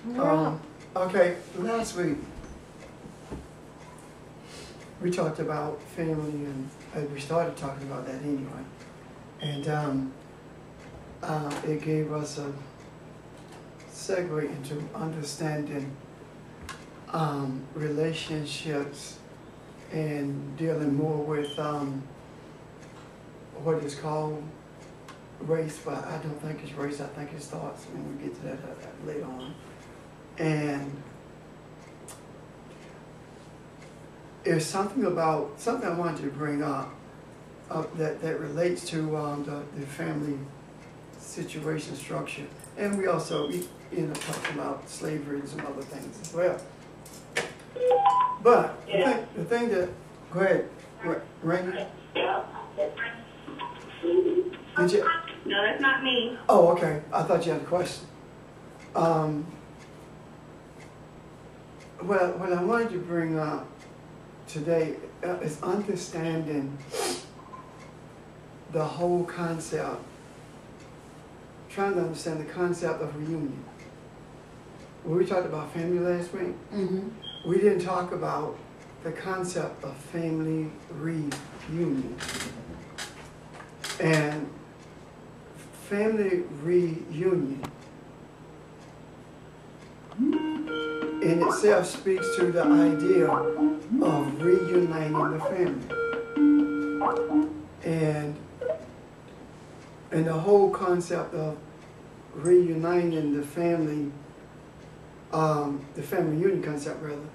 Okay, last week we talked about family, and we started talking about that anyway. And it gave us a segue into understanding relationships and dealing more with what is called race, but I don't think it's race, I think it's thoughts, and we get to that later on. And there's something I wanted to bring up that relates to the family situation structure. And we also talked about slavery and some other things as well. But the thing that, go ahead, Raymond. Did you? No, that's not me. Oh, okay. I thought you had a question. What I wanted to bring up today is understanding the whole concept, trying to understand the concept of reunion. When we talked about family last week, we didn't talk about the concept of family reunion. And family reunion in itself speaks to the idea of reuniting the family. And the whole concept of reuniting the family union concept rather,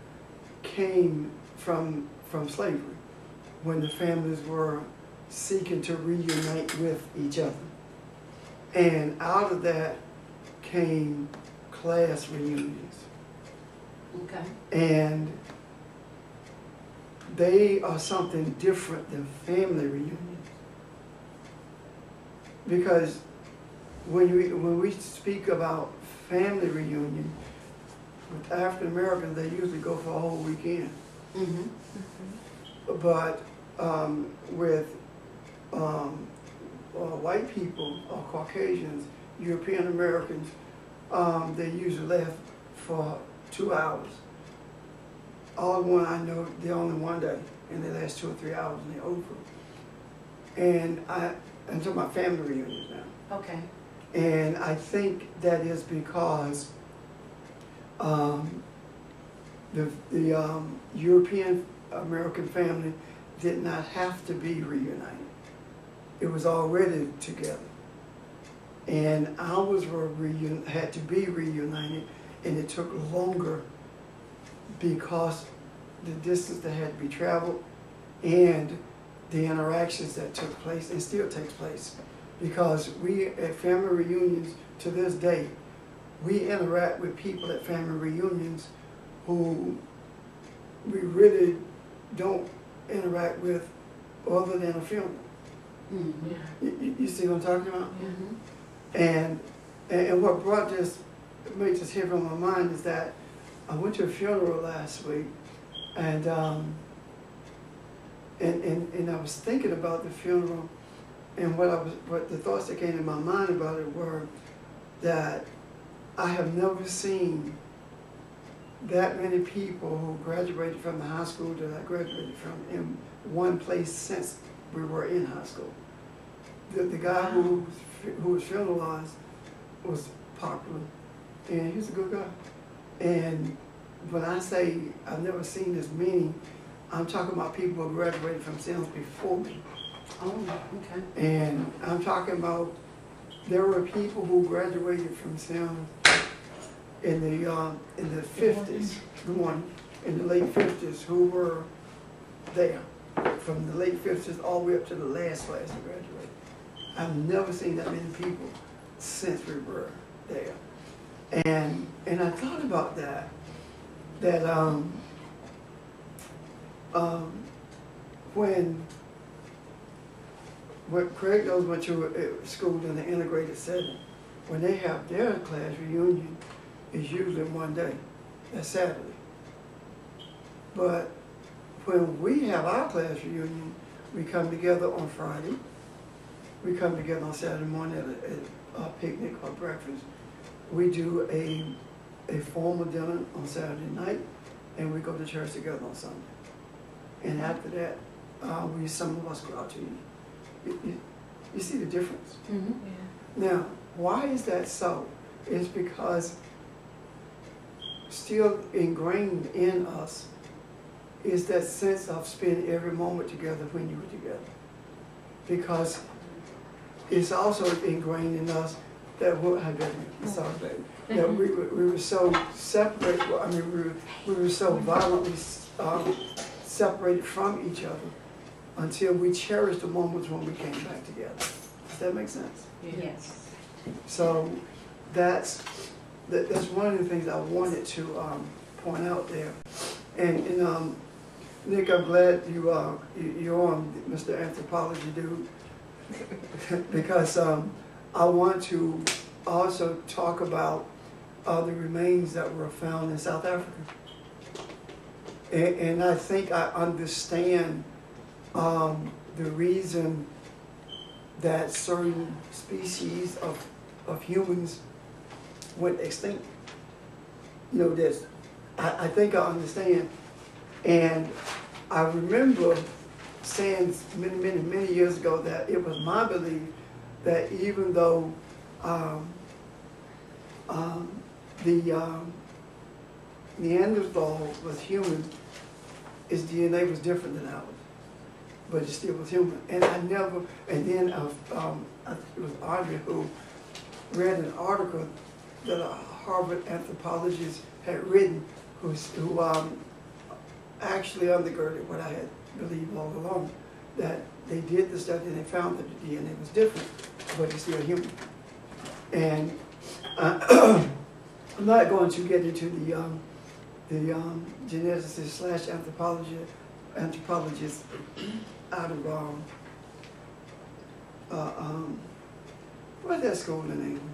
came from slavery, when the families were seeking to reunite with each other. And out of that came class reunions. Okay. And they are something different than family reunions. Because when we speak about family reunion, with African Americans, they usually go for a whole weekend. But with white people or Caucasians, European Americans, they usually left for 2 hours. All the one I know, they're only one day, and they last 2 or 3 hours and they're over. And I'm talking about family reunions now. Okay. And I think that is because the European American family did not have to be reunited. It was already together. And ours had to be reunited, and it took longer because the distance that had to be traveled and the interactions that took place and still takes place. Because we, at family reunions to this day, we interact with people at family reunions who we really don't interact with other than a funeral. You see what I'm talking about? And what brought this, makes this hit on my mind is that I went to a funeral last week, and I was thinking about the funeral, and what the thoughts that came to my mind about it were that I have never seen that many people who graduated from the high school that I graduated from in one place since we were in high school. The guy who was funeralized was popular, and he's a good guy. And when I say I've never seen this many, I'm talking about people who graduated from Sims before me. Oh, okay. And I'm talking about there were people who graduated from Sims in the 50s, in the late 50s, who were there from the late 50s all the way up to the last class to graduate. I've never seen that many people since we were there. And I thought about that when Craig knows went to school in an integrated setting, when they have their class reunion, it's usually one day, that's Saturday. But when we have our class reunion, we come together on Friday, we come together on Saturday morning at a picnic or breakfast. We do a a formal dinner on Saturday night, and we go to church together on Sunday. And after that, some of us go out to eat. You see the difference? Mm-hmm. Now, why is that so? It's because still ingrained in us is that sense of spending every moment together when you were together. Because it's also ingrained in us that that we were so separated. I mean, we were so violently separated from each other until we cherished the moments when we came back together. Does that make sense? Yes. So that's one of the things I wanted to point out there. And Nick, I'm glad you're on Mr. Anthropology Dude because I want to also talk about the remains that were found in South Africa. And I think I understand the reason that certain species of humans went extinct. You know, this. I think I understand. And I remember saying many years ago that it was my belief that even though the Neanderthal was human, his DNA was different than ours, but it still was human. And then it was Audrey who read an article that a Harvard anthropologist had written who actually undergirded what I had believed all along, that they did the study and they found that the DNA was different, but it's still human. And I'm not going to get into the geneticist / anthropologist out of what's that school in England?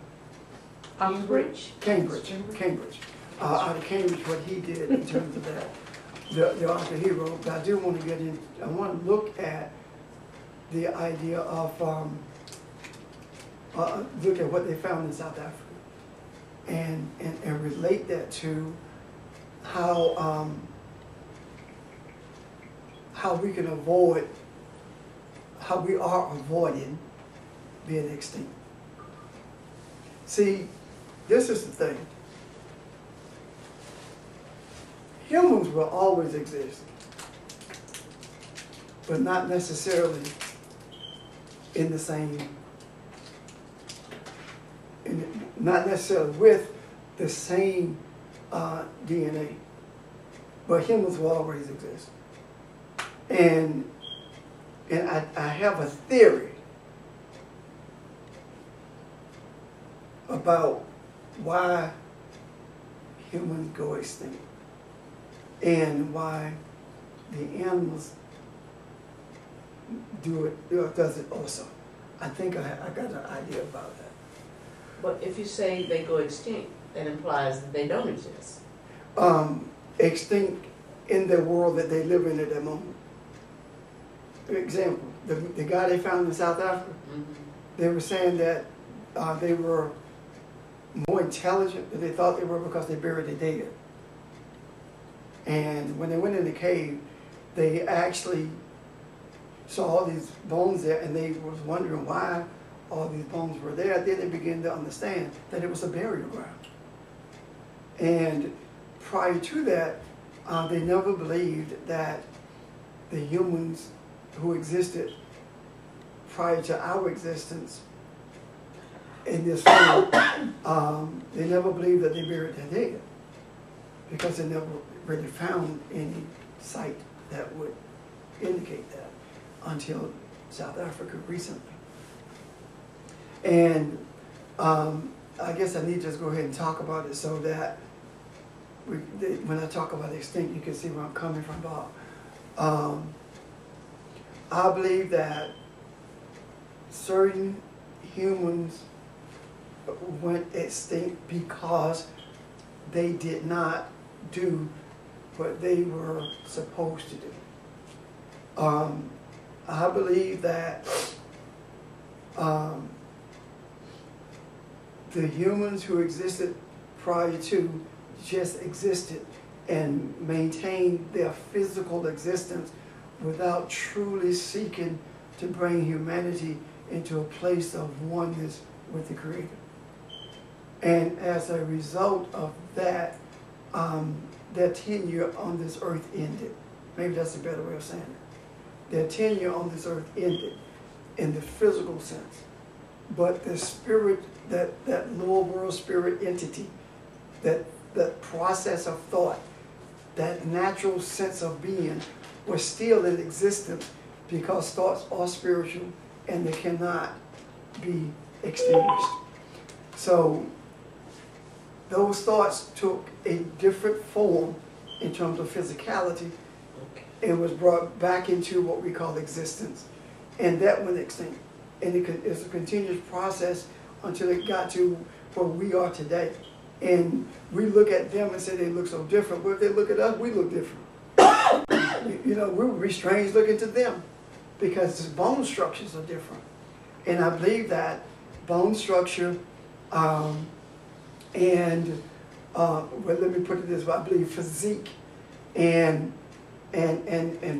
Cambridge. Cambridge. Out of Cambridge, what he did in terms of that, the author he wrote. But I do want to get in. I want to look at the idea of look at what they found in South Africa, and relate that to how we can avoid, how we are avoiding being extinct. See, this is the thing. Humans will always exist, but not necessarily in the same, not necessarily with the same DNA, but humans will always exist. And I have a theory about why humans go extinct and why the animals does it also. I think I got an idea about that. But if you say they go extinct, that implies that they don't exist. Extinct in the world that they live in at that moment. For example, the guy they found in South Africa, they were saying that they were more intelligent than they thought they were because they buried their dead. And when they went in the cave, they actually saw all these bones there, and they was wondering why all these bones were there. Then they began to understand that it was a burial ground. And prior to that, they never believed that the humans who existed prior to our existence in this world, they never believed that they buried their dead, because they never really found any site that would indicate that until South Africa recently. And I guess I need to just go ahead and talk about it so that when I talk about extinct, you can see where I'm coming from, Bob. I believe that certain humans went extinct because they did not do what they were supposed to do. I believe that the humans who existed prior to just existed and maintained their physical existence without truly seeking to bring humanity into a place of oneness with the Creator. And as a result of that, their tenure on this earth ended. Maybe that's a better way of saying it. Their tenure on this earth ended in the physical sense. But the spirit, that lower world spirit entity, that process of thought, that natural sense of being was still in existence, because thoughts are spiritual and they cannot be extinguished. So those thoughts took a different form in terms of physicality and was brought back into what we call existence. And that went extinct. And it's a continuous process until it got to where we are today. And we look at them and say they look so different. But if they look at us, we look different. You know, we would be strange looking to them because the bone structures are different. And I believe that bone structure well, let me put it this way, I believe physique and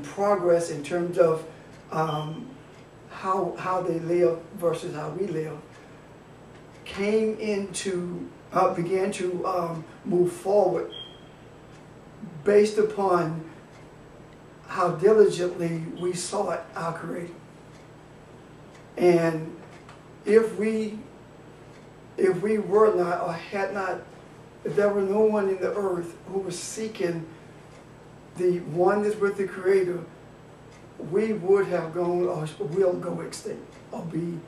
progress in terms of how they live versus how we live came into, began to move forward based upon how diligently we sought our Creator. And if we were not or had not, if there were no one in the earth who was seeking the oneness with the Creator, we would have gone or will go extinct, or we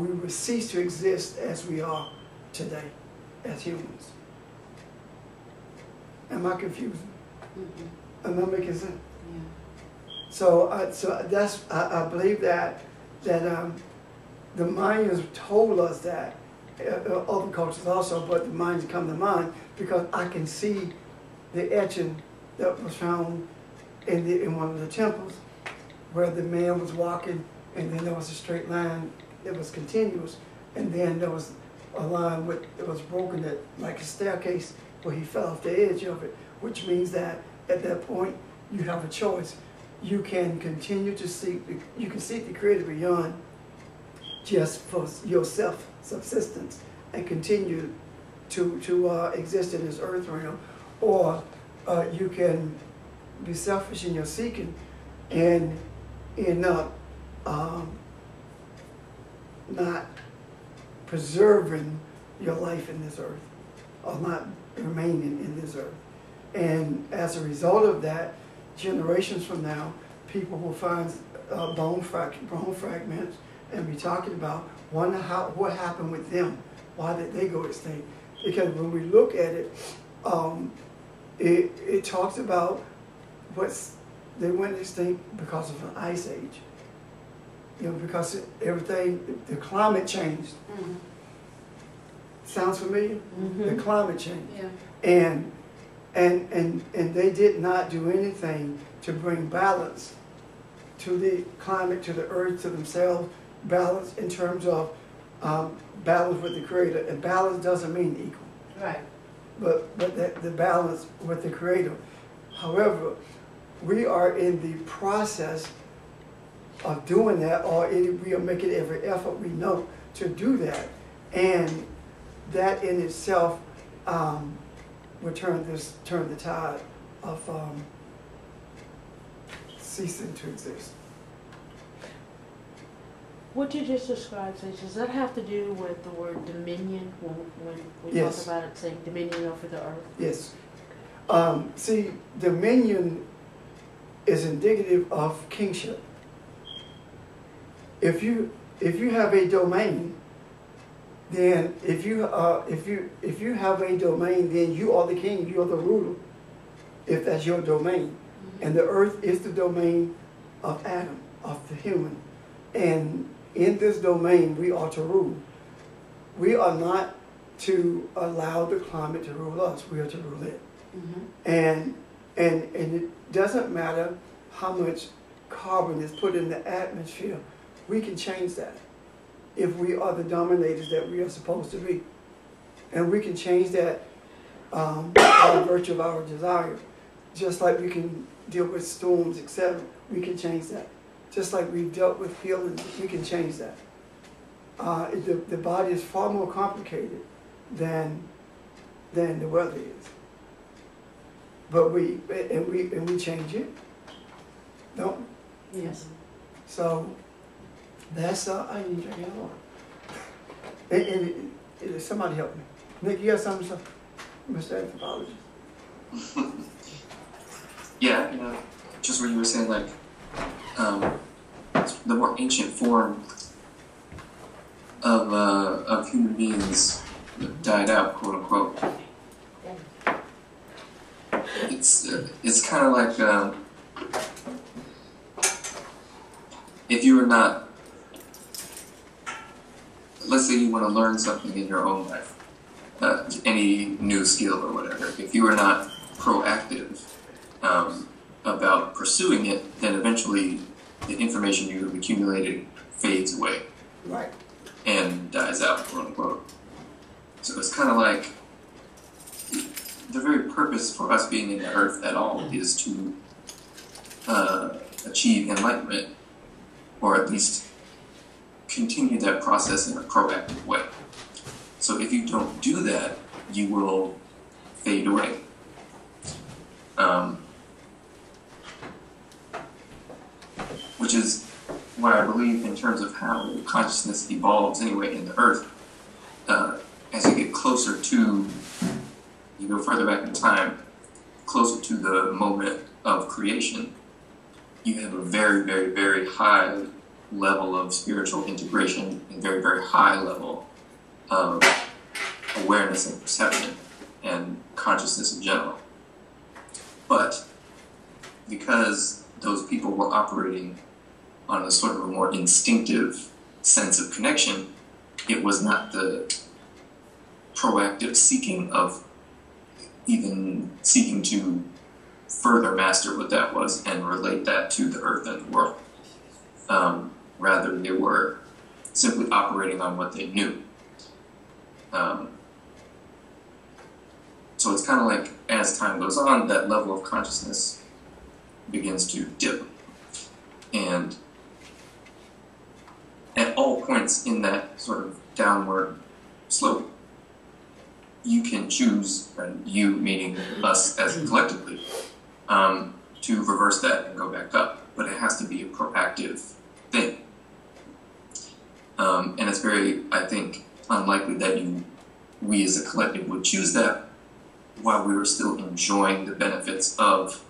would cease to exist as we are today as humans. Am I confusing? Am I making sense? Yeah. So that's I believe that the Mayans told us that, other cultures also, but the Mayans come to mind because I can see the etching that was found in one of the temples, where the man was walking, and then there was a straight line that was continuous, and then there was a line that was broken, that like a staircase, where he fell off the edge of it, which means that at that point you have a choice. You can continue to seek, you can seek the Creator beyond just for your self-subsistence and continue to exist in this earth realm, or you can be selfish in your seeking and end up not preserving your life in this earth, or not remaining in this earth. And as a result of that, generations from now, people will find bone fragments and be talking about, wonder what happened with them, why did they go extinct? Because when we look at it, it talks about they went extinct because of an ice age. You know, because everything, the climate changed. Mm-hmm. Sounds familiar? Mm-hmm. The climate changed. Yeah. And they did not do anything to bring balance to the climate, to the earth, to themselves, balance in terms of balance with the Creator. And balance doesn't mean equal. Right. But the balance with the Creator. However, we are in the process of doing that, or we are making every effort we know to do that. And that in itself would turn the tide of ceasing to exist. What you just described, does that have to do with the word dominion when we Yes. talk about it saying dominion over the earth? Yes. See, dominion is indicative of kingship. If you have a domain, then if you have a domain, then you are the king, you are the ruler, if that's your domain. Mm-hmm. And the earth is the domain of Adam, of the human. And in this domain, we are to rule. We are not to allow the climate to rule us, we are to rule it. Mm-hmm. And it doesn't matter how much carbon is put in the atmosphere, we can change that if we are the dominators that we are supposed to be. And we can change that by virtue of our desire. Just like we can deal with storms, etc., we can change that. Just like we've dealt with healing, we can change that. The body is far more complicated than the weather is. But we change it, don't we? Yes. So that's I need to drink water. And somebody help me. Nick, you got something, sir? Mr. Anthropologist. Yeah, just what you were saying, like, the more ancient form of human beings died out, quote unquote. It's kind of like if you were not, let's say you want to learn something in your own life, any new skill or whatever. If you are not proactive about pursuing it, then eventually the information you have accumulated fades away. Right. And dies out, quote unquote. So it's kind of like the very purpose for us being in the earth at all is to achieve enlightenment, or at least continue that process in a proactive way. So if you don't do that, you will fade away. Which is why I believe in terms of how consciousness evolves anyway in the earth, as you get closer to, you go further back in time, closer to the moment of creation, you have a very, very, very high level of spiritual integration and very, very high level of awareness and perception and consciousness in general. But because those people were operating on a sort of a more instinctive sense of connection, it was not the proactive seeking of even seeking to further master what that was and relate that to the earth and the world. Rather, they were simply operating on what they knew. So it's kind of like, as time goes on, that level of consciousness begins to dip. And at all points in that sort of downward slope, you can choose, and you meaning us as collectively, to reverse that and go back up. But it has to be a proactive thing. And it's very, I think, unlikely that we as a collective would choose that while we were still enjoying the benefits of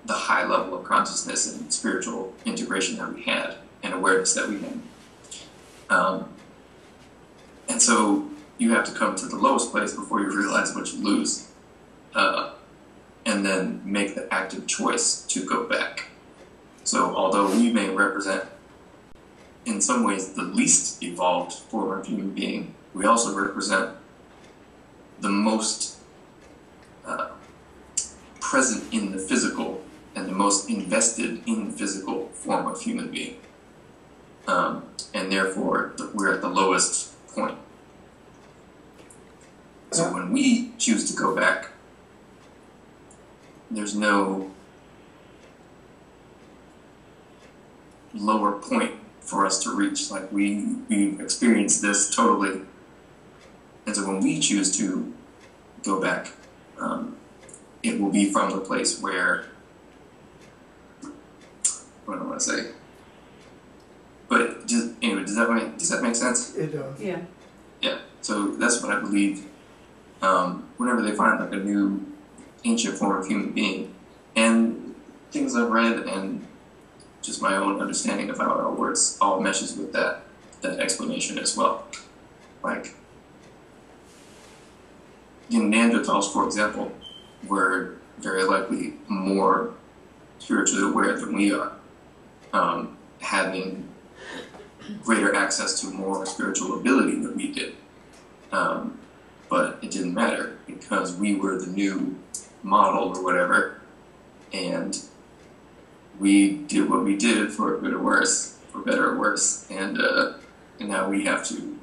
the high level of consciousness and spiritual integration that we had and awareness that we had. And so you have to come to the lowest place before you realize what you lose, and then make the active choice to go back. So although we may represent, in some ways, the least evolved form of human being, we also represent the most present in the physical and the most invested in the physical form of human being. And therefore, we're at the lowest point. So when we choose to go back, there's no lower point for us to reach. Like we experience this totally. And so when we choose to go back, it will be from the place where, what do I want to say? But just, anyway, does that make sense? It does. Yeah. Yeah. So that's what I believe. Whenever they find like a new ancient form of human being, and things I've read and just my own understanding of how it all works all meshes with that explanation as well. Like, Neanderthals, for example, were very likely more spiritually aware than we are, having greater access to more spiritual ability than we did. But it didn't matter because we were the new model or whatever, and we did what we did for good or worse, for better or worse, and now we have to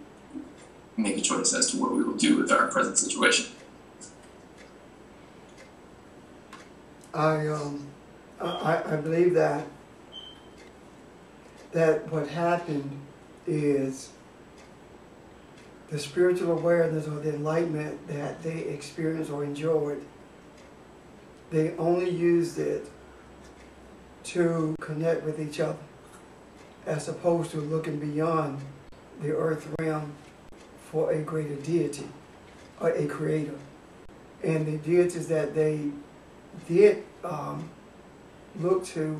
make a choice as to what we will do with our present situation. I believe that what happened is the spiritual awareness or the enlightenment that they experienced or enjoyed, they only used it to connect with each other, as opposed to looking beyond the earth realm for a greater deity or a creator. And the deities that they did look to,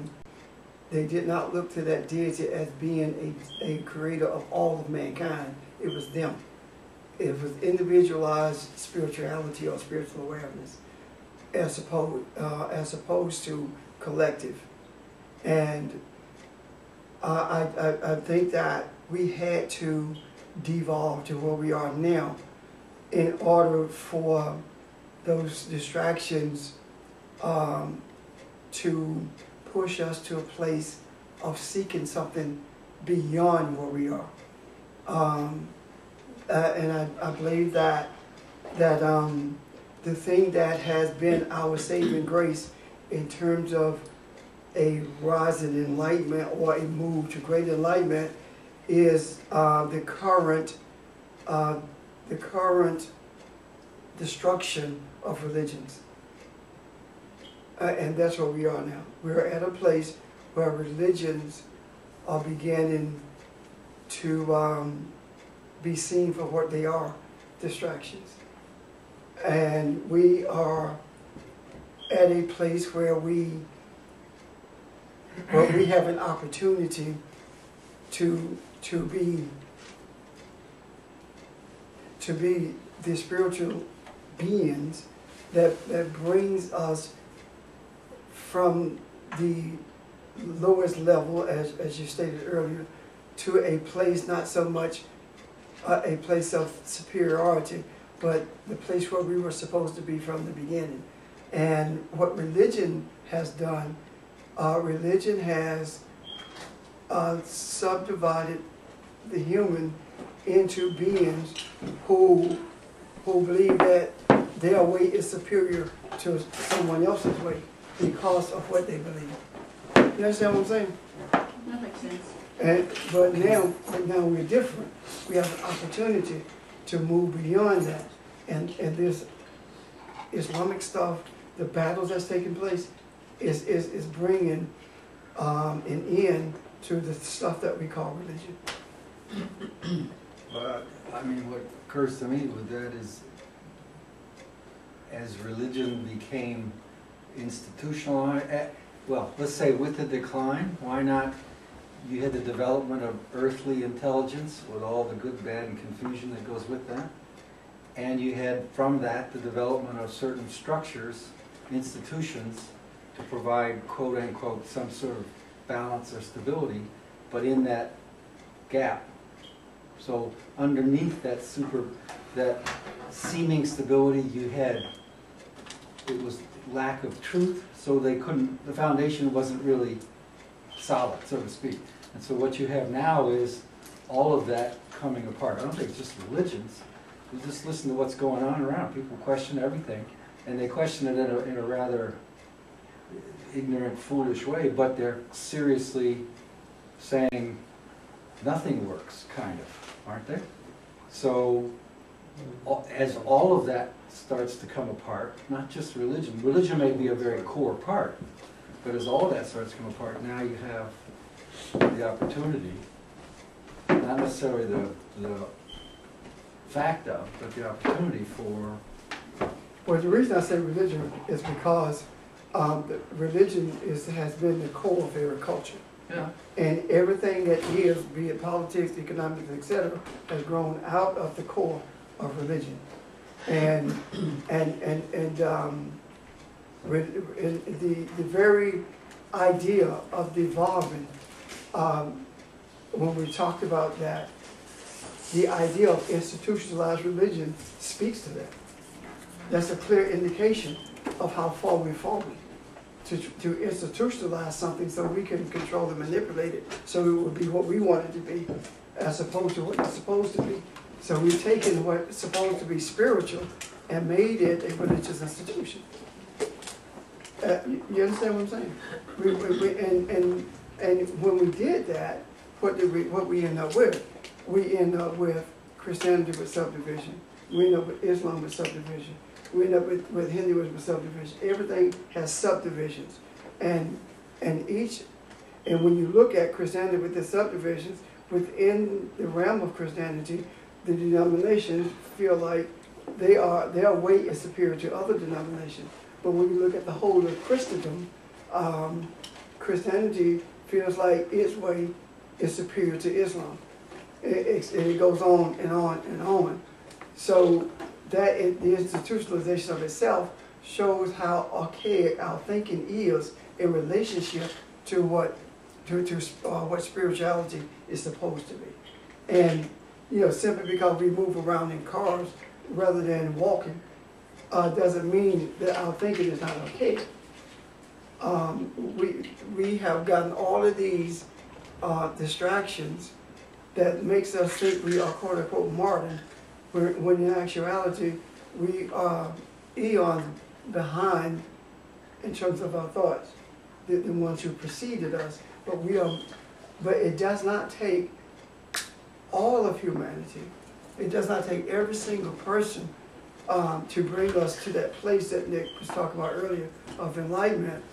they did not look to that deity as being a creator of all of mankind. It was them. It was individualized spirituality or spiritual awareness as opposed to collective. And I think that we had to devolve to where we are now in order for those distractions to push us to a place of seeking something beyond where we are. And I believe that the thing that has been our saving grace in terms of a rise in enlightenment or a move to greater enlightenment is the current destruction of religions. And that's where we are now. We're at a place where religions are beginning to be seen for what they are, distractions. And we are at a place where we have an opportunity to be the spiritual beings that brings us from the lowest level, as you stated earlier, to a place not so much a place of superiority, but the place where we were supposed to be from the beginning. And what religion has done, religion has subdivided the human into beings who believe that their way is superior to someone else's way because of what they believe. You understand what I'm saying? That makes sense. But now we're different. We have an opportunity to move beyond that. And this Islamic stuff, the battles that's taking place, is bringing an end to the stuff that we call religion. But I mean, what occurs to me with that is, as religion became institutionalized, well, let's say with the decline, why not? You had the development of earthly intelligence with all the good, bad, and confusion that goes with that. And you had, from that, the development of certain structures, institutions, to provide, quote unquote, some sort of balance or stability, but in that gap. So underneath that seeming stability you had, it was lack of truth, so they couldn't, the foundation wasn't really solid, so to speak. And so what you have now is all of that coming apart. I don't think it's just religions. You just listen to what's going on around. People question everything, and they question it in a rather ignorant, foolish way, but they're seriously saying nothing works, kind of, aren't they? So as all of that starts to come apart, not just religion. Religion may be a very core part, but as all that starts to come apart, now you have the opportunity, not necessarily the fact of, but the opportunity for... Well, the reason I say religion is because religion has been the core of their culture. Yeah. And everything that is, be it politics, economics, etc., has grown out of the core of religion. And the very idea of devolving, when we talked about that, the idea of institutionalized religion speaks to that. That's a clear indication of how far we've fallen. To institutionalize something so we can control and manipulate it so it will be what we want it to be as opposed to what it's supposed to be. So we've taken what's supposed to be spiritual and made it a religious institution. You understand what I'm saying? And when we did that, what we end up with? We end up with Christianity with subdivision. We end up with Islam with subdivision. We end up with Hinduism with subdivision. Everything has subdivisions. And when you look at Christianity with the subdivisions, within the realm of Christianity, the denominations feel like their way is superior to other denominations. But when you look at the whole of Christendom, Christianity feels like its way is superior to Islam. It goes on and on and on. So the institutionalization of itself shows how archaic our thinking is in relationship to what spirituality is supposed to be. And simply because we move around in cars rather than walking doesn't mean that our thinking is not archaic. We have gotten all of these distractions that makes us think we are quote unquote modern, when in actuality we are eons behind in terms of our thoughts, the ones who preceded us. But it does not take all of humanity. It does not take every single person to bring us to that place that Nick was talking about earlier of enlightenment.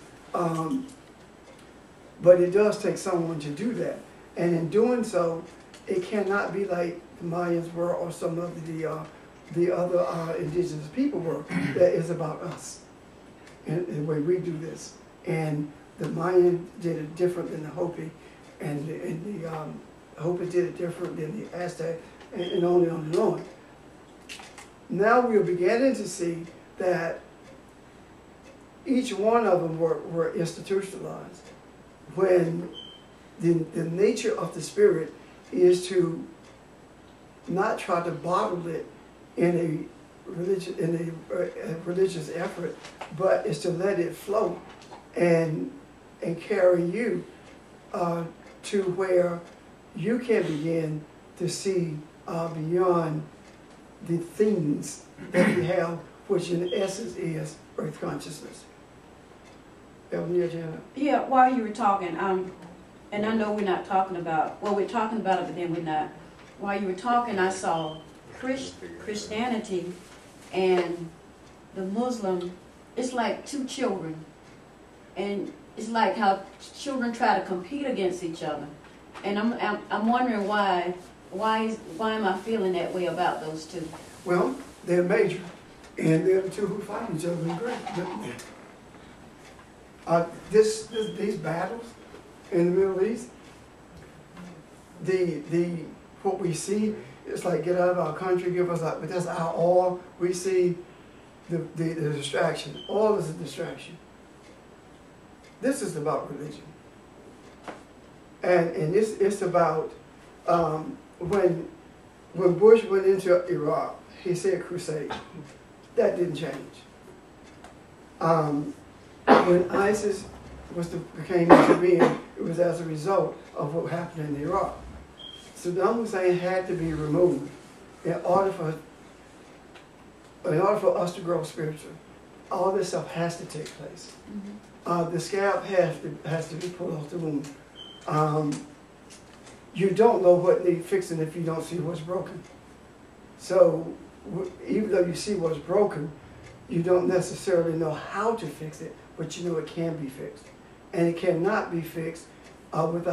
But it does take someone to do that. And in doing so, it cannot be like the Mayans were or some of the other indigenous people were. That is about us and the way we do this. And the Mayan did it different than the Hopi, and the Hopi did it different than the Aztec, and on and on and on. Now we're beginning to see that each one of them were institutionalized, when the nature of the spirit is to not try to bottle it in a religious effort, but is to let it flow and carry you to where you can begin to see beyond the things that we have, which in essence is earth consciousness. Yeah, while you were talking, and I know we're not talking about, well, we're talking about it, but then we're not. While you were talking, I saw Christianity and the Muslim, it's like two children. And it's like how children try to compete against each other. And I'm wondering why am I feeling that way about those two? Well, they're major, and they're the two who fight each other in great. These battles in the Middle East, what we see, it's like get out of our country, give us but that's our all. We see the distraction. All is a distraction. This is about religion. And it's about when Bush went into Iraq, he said crusade. That didn't change. When ISIS came into being, it was as a result of what happened in Iraq. Saddam Hussein had to be removed in order for us to grow spiritually. All this stuff has to take place. Mm-hmm. The scab has to be pulled off the wound. You don't know what needs fixing if you don't see what's broken. So even though you see what's broken, you don't necessarily know how to fix it, but you know it can be fixed. And it cannot be fixed with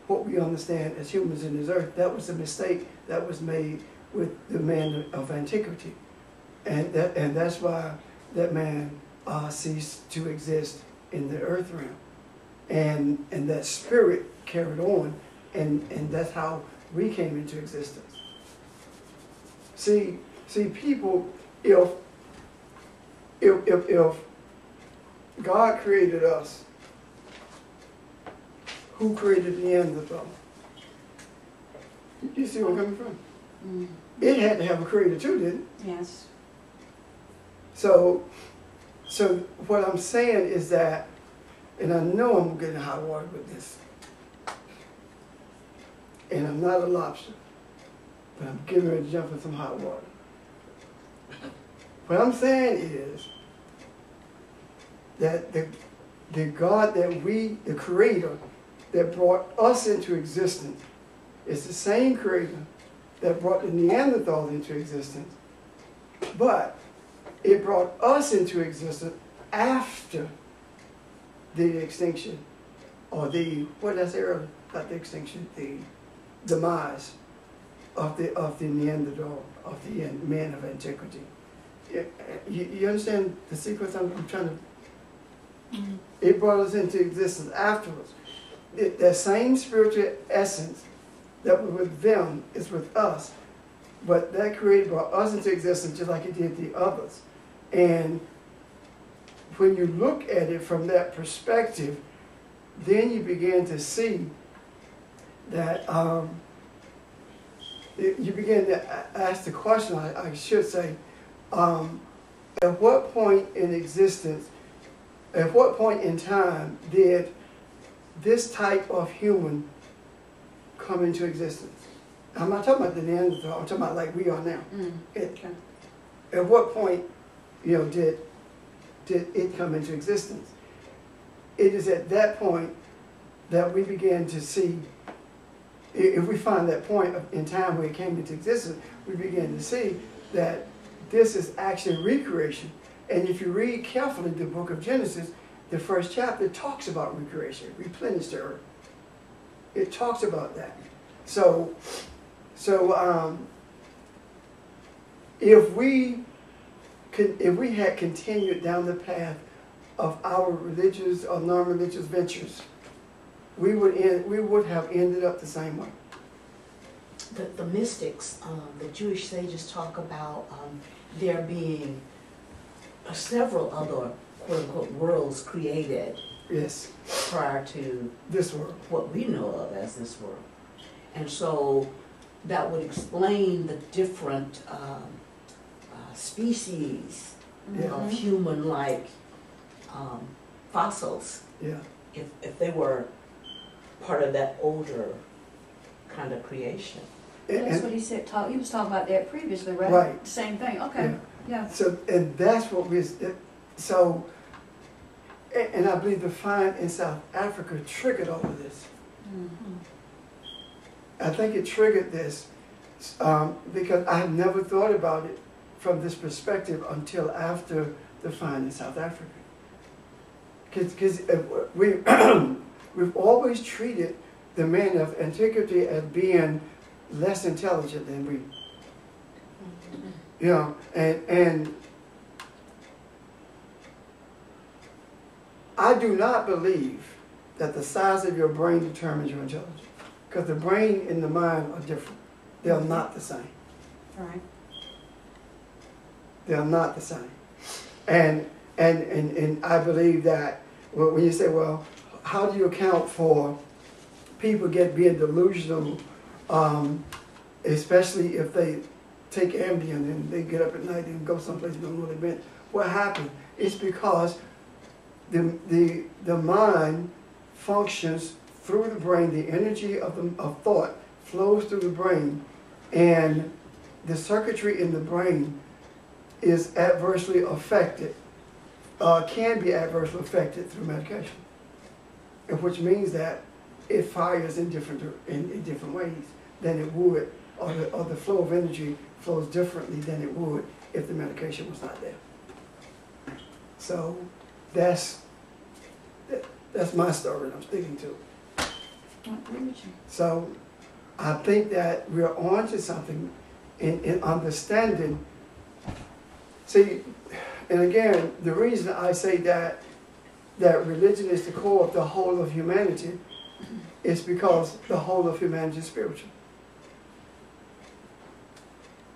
what we understand as humans in this earth. That was a mistake that was made with the man of antiquity. And that's why that man ceased to exist in the earth realm. And that spirit carried on, and that's how we came into existence. See people, if God created us, who created the Neanderthal? You see where I'm coming from? Mm. It had to have a creator too, didn't it? Yes. So what I'm saying is that, and I know I'm getting hot water with this, and I'm not a lobster, but I'm getting ready to jump in some hot water. What I'm saying is, that the God that the Creator that brought us into existence is the same Creator that brought the Neanderthals into existence, but it brought us into existence after the extinction, or what did I say earlier? Not the extinction, the demise of the Neanderthal, of the man of antiquity. You understand the sequence I'm trying to... Mhm. It brought us into existence afterwards. That same spiritual essence that was with them is with us. But that Creator brought us into existence just like He did the others. And when you look at it from that perspective, then you begin to see that you begin to ask the question, I should say, at what point in existence, at what point in time did this type of human come into existence? I'm not talking about the Neanderthal, I'm talking about like we are now. At what point, did it come into existence? It is at that point that we begin to see, if we find that point in time where it came into existence, we begin to see that this is actually recreation. And if you read carefully the book of Genesis, the first chapter talks about recreation, replenish the earth. It talks about that. So if we had continued down the path of our religious or non-religious ventures, we would have ended up the same way. The mystics, the Jewish sages talk about there being several other quote-unquote worlds created Yes, prior to this world. what we know of as this world. And so that would explain the different species Yeah. of human-like fossils, Yeah, if they were part of that older kind of creation. That's what he said, he was talking about that previously, right? Right. Same thing, okay, yeah. So, and that's what and I believe the find in South Africa triggered all of this. I think it triggered this because I had never thought about it from this perspective until after the find in South Africa. Because we've always treated the man of antiquity as being less intelligent than we. And I do not believe that the size of your brain determines your intelligence. Because the brain and the mind are different. They're not the same. Right. They're not the same. And I believe that when you say, well, how do you account for people being delusional, especially if they take Ambien and they get up at night and go someplace you don't know they've been? What happened? It's because the mind functions through the brain. The energy of thought flows through the brain, and the circuitry in the brain is adversely affected, can be adversely affected through medication, which means that it fires in different ways than it would, or the flow of energy flows differently than it would if the medication was not there. So that's my story I'm sticking to. I agree with you. So I think that we're on to something in understanding. See, and again, the reason I say that religion is the core of the whole of humanity is because the whole of humanity is spiritual.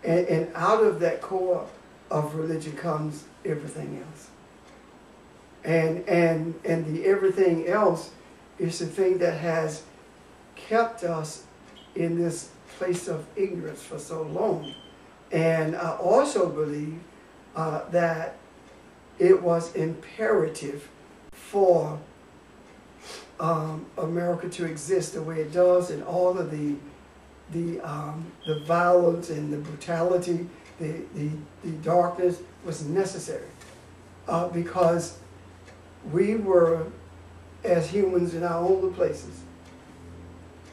And out of that core of religion comes everything else. And the everything else is the thing that has kept us in this place of ignorance for so long. And I also believe that it was imperative for America to exist the way it does, and all of the violence and the brutality, the darkness was necessary because we were as humans in our own places.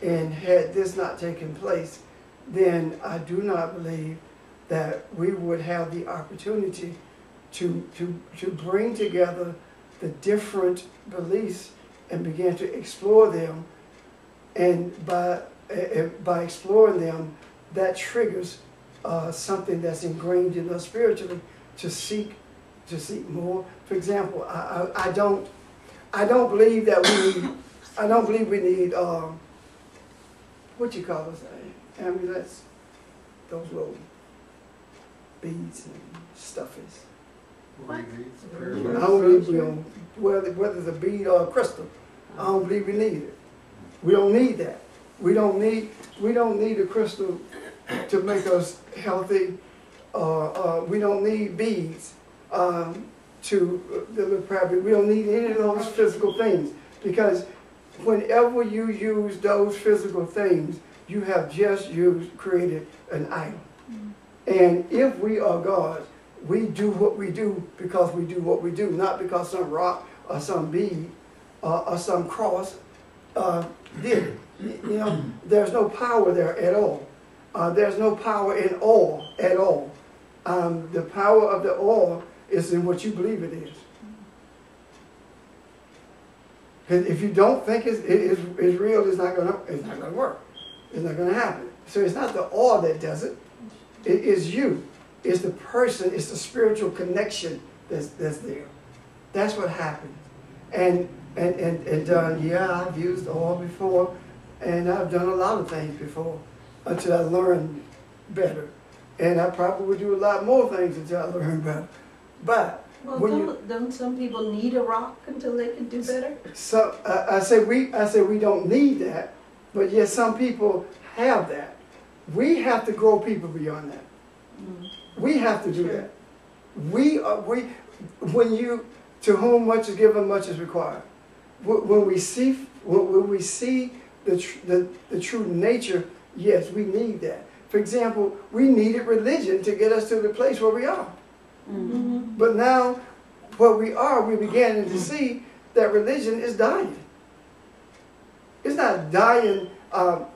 And had this not taken place, then I do not believe that we would have the opportunity to bring together the different beliefs and begin to explore them. And by exploring them, that triggers something that's ingrained in us spiritually to seek more. For example, I don't believe that we need what you call those amulets, those little beads and stuffies. What? I don't believe we don't, whether it's a bead or a crystal, I don't believe we need it. We don't need that. We don't need a crystal to make us healthy. We don't need beads we don't need any of those physical things, because whenever you use those physical things, you have just created an idol. And if we are gods, we do what we do because we do what we do, not because some rock or some bead or some cross did it. You know, there's no power there at all. There's no power in oil at all. The power of the oil is in what you believe it is. Because if you don't think it's real, it's not gonna work. It's not gonna happen. So it's not the oil that does it. It is you. It's the person. It's the spiritual connection that's there. That's what happens. And yeah, I've used oil before, and I've done a lot of things before until I learned better. And I probably would do a lot more things until I learned better. But well, don't some people need a rock until they can do better? So I say we don't need that, but yes, some people have that. We have to grow people beyond that. We have to do that. To whom much is given, much is required. When we see the true nature, yes, we need that. For example, we needed religion to get us to the place where we are. Mm-hmm. But now, where we are, we're beginning to see that religion is dying. It's not dying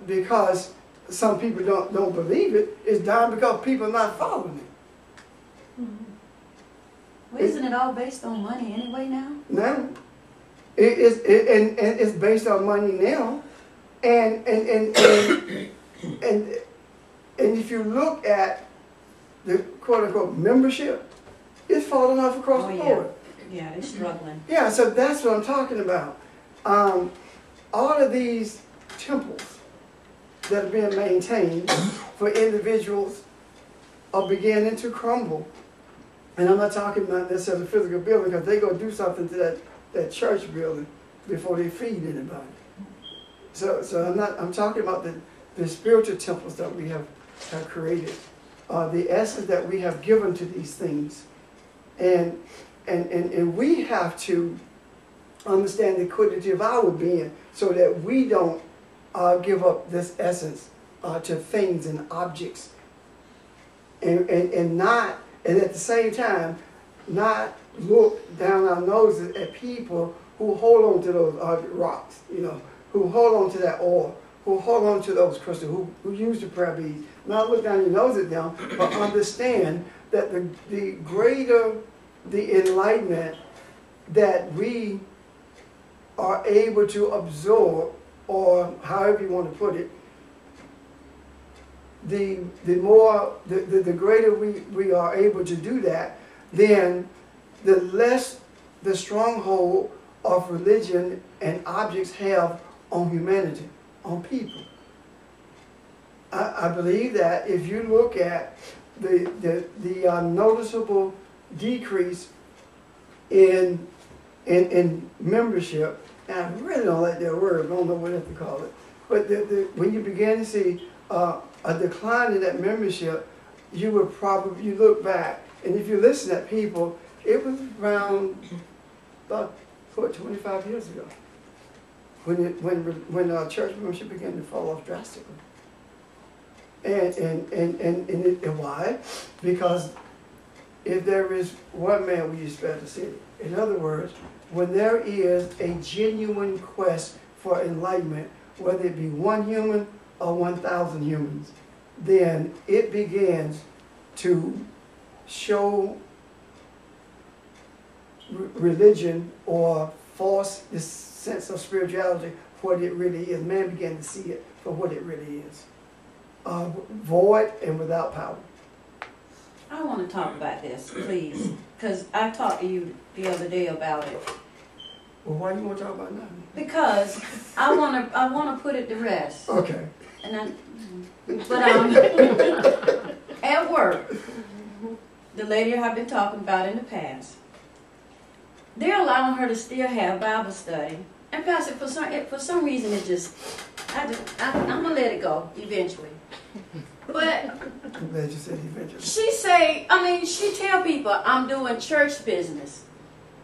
because some people don't believe it. It's dying because people are not following it. Well, isn't it all based on money anyway now? Now, it's based on money now, and if you look at the quote unquote membership, it's falling off across the board. Yeah, they're struggling. Yeah, so that's what I'm talking about. All of these temples that are being maintained for individuals are beginning to crumble. And I'm not talking about necessarily the physical building, because they go do something to that church building before they feed anybody. So I'm talking about the spiritual temples that we have created, the essence that we have given to these things. And we have to understand the quiddity of our being so that we don't give up this essence to things and objects, and at the same time not look down our noses at people who hold on to those rocks, who hold on to that oil, who hold on to those crystals, who use the prayer beads. Not look down your nose at them, but understand that the greater the enlightenment that we are able to absorb, or however you want to put it, the greater we are able to do that, then the less the stronghold of religion and objects have on humanity, on people. I believe that if you look at the noticeable decrease in membership, and I really don't like that word, I don't know what to call it, but when you begin to see a decline in that membership, you look back, and if you listen at people, it was around about 25 years ago when church membership began to fall off drastically. And why? Because if there is one man, we expect to see it. In other words, when there is a genuine quest for enlightenment, whether it be one human or 1,000 humans, then it begins to show religion or force this sense of spirituality what it really is. Man began to see it for what it really is. Void and without power. I want to talk about this, please, because I talked to you the other day about it. Well, why you want to talk about that? Because I want to put it to rest. Okay. And but at work, the lady I've been talking about in the past, they're allowing her to still have Bible study. And Pastor, for some reason, I'm gonna let it go eventually. But I'm glad you said eventually. she tell people I'm doing church business.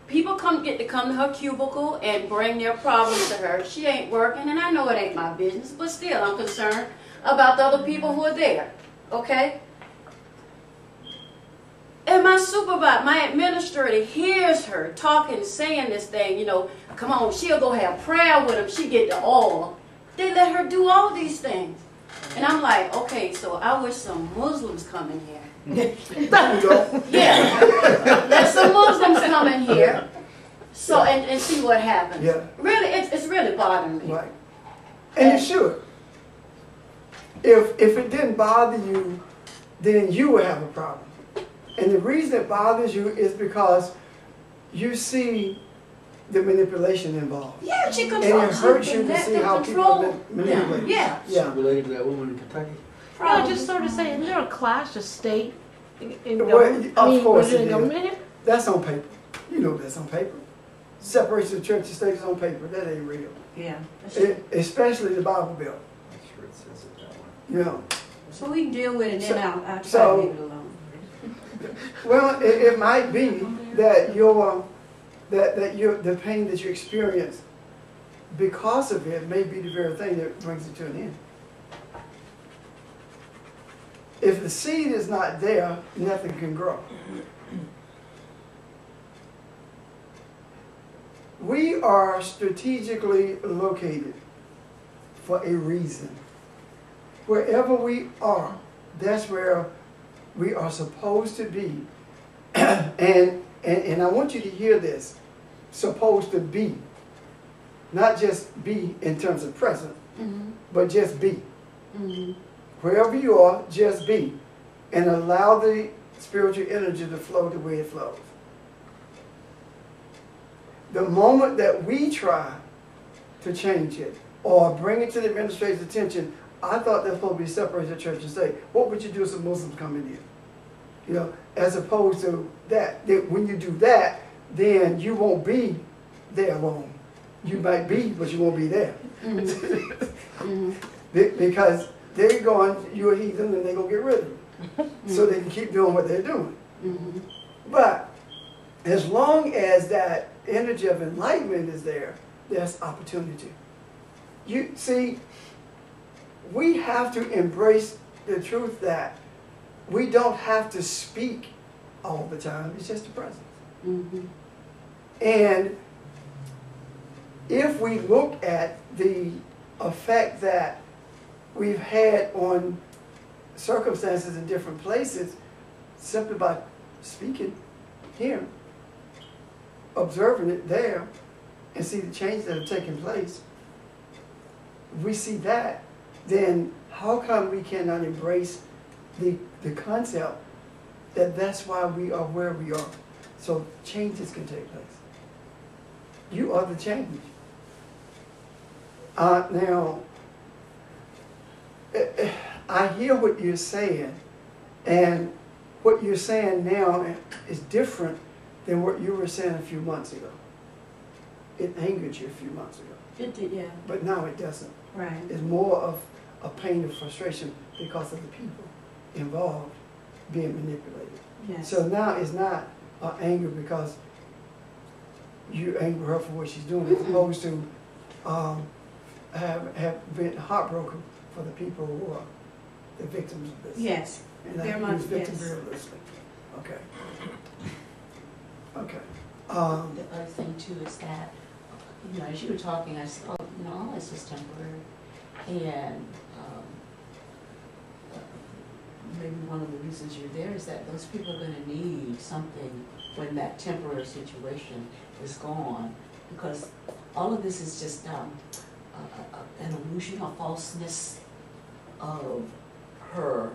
People get to come to her cubicle and bring their problems to her. She ain't working, and I know it ain't my business, but still I'm concerned about the other people who are there. Okay? And my supervisor, my administrator hears her talking, saying this thing, you know, come on, she'll go have prayer with him, she get the oil. They let her do all these things. And I'm like, okay, so I wish some Muslims come in here. Yeah, let some Muslims come in here, so and see what happens. Yeah. Really, it's really bothering me. Right. And it should. If it didn't bother you, then you would have a problem. And the reason it bothers you is because you see the manipulation involved. Yeah, she And controls. it hurts you to see how people are manipulated. Yeah. Yeah. Related to that woman in Kentucky? I just sort of say, isn't there a clash of state in Well, government? of course religion it and is. government? That's on paper. You know that's on paper. Separation of church and state is on paper. That ain't real. Yeah. Especially the Bible Belt. I'm sure it says it that way. You know. So we can deal with it, and then I'll try So- to leave it alone. Well, it might be that the pain that you experience because of it may be the very thing that brings it to an end. If the seed is not there, nothing can grow. We are strategically located for a reason. Wherever we are, that's where we are supposed to be. And I want you to hear this. Supposed to be. Not just be in terms of present, but just be. Wherever you are, just be. And allow the spiritual energy to flow the way it flows. The moment that we try to change it or bring it to the administrator's attention, I thought they're supposed to be separated the church and state. What would you do if some Muslims come in here? You know, as opposed to that when you do that, then you won't be there long. You might be, but you won't be there. Because they're going, you're a heathen, and they're going to get rid of you. So they can keep doing what they're doing. But as long as that energy of enlightenment is there, there's opportunity. You see, we have to embrace the truth that we don't have to speak all the time. It's just the presence. And if we look at the effect that we've had on circumstances in different places, simply by speaking here, observing it there, and see the changes that have taken place, if we see that, then how come we cannot embrace the concept that that's why we are where we are? So changes can take place. You are the change. Now, I hear what you're saying, and what you're saying now is different than what you were saying a few months ago. It angered you a few months ago. It did, yeah. But now it doesn't. Right. It's more of a pain and frustration because of the people involved being manipulated. Yes. So now it's not anger because you anger her for what she's doing, as opposed to have been heartbroken for the people who are the victims of this. Yes. And Very I much, use victim yes. very loosely. Okay. Okay. The other thing too is that, you know, as you were talking, I said, oh, you know, all this is temporary. And maybe one of the reasons you're there is that those people are gonna need something when that temporary situation is gone. Because all of this is just an illusion, a falseness of her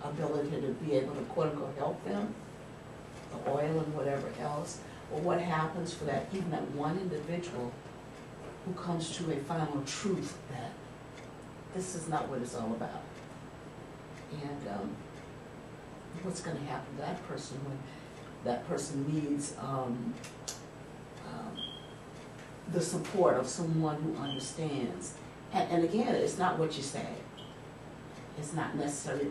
ability to be able to quote unquote help them, the oil and whatever else. Or what happens for that, even that one individual who comes to a final truth that this is not what it's all about. And what's gonna happen to that person when that person needs the support of someone who understands. And again, it's not what you say. It's not necessarily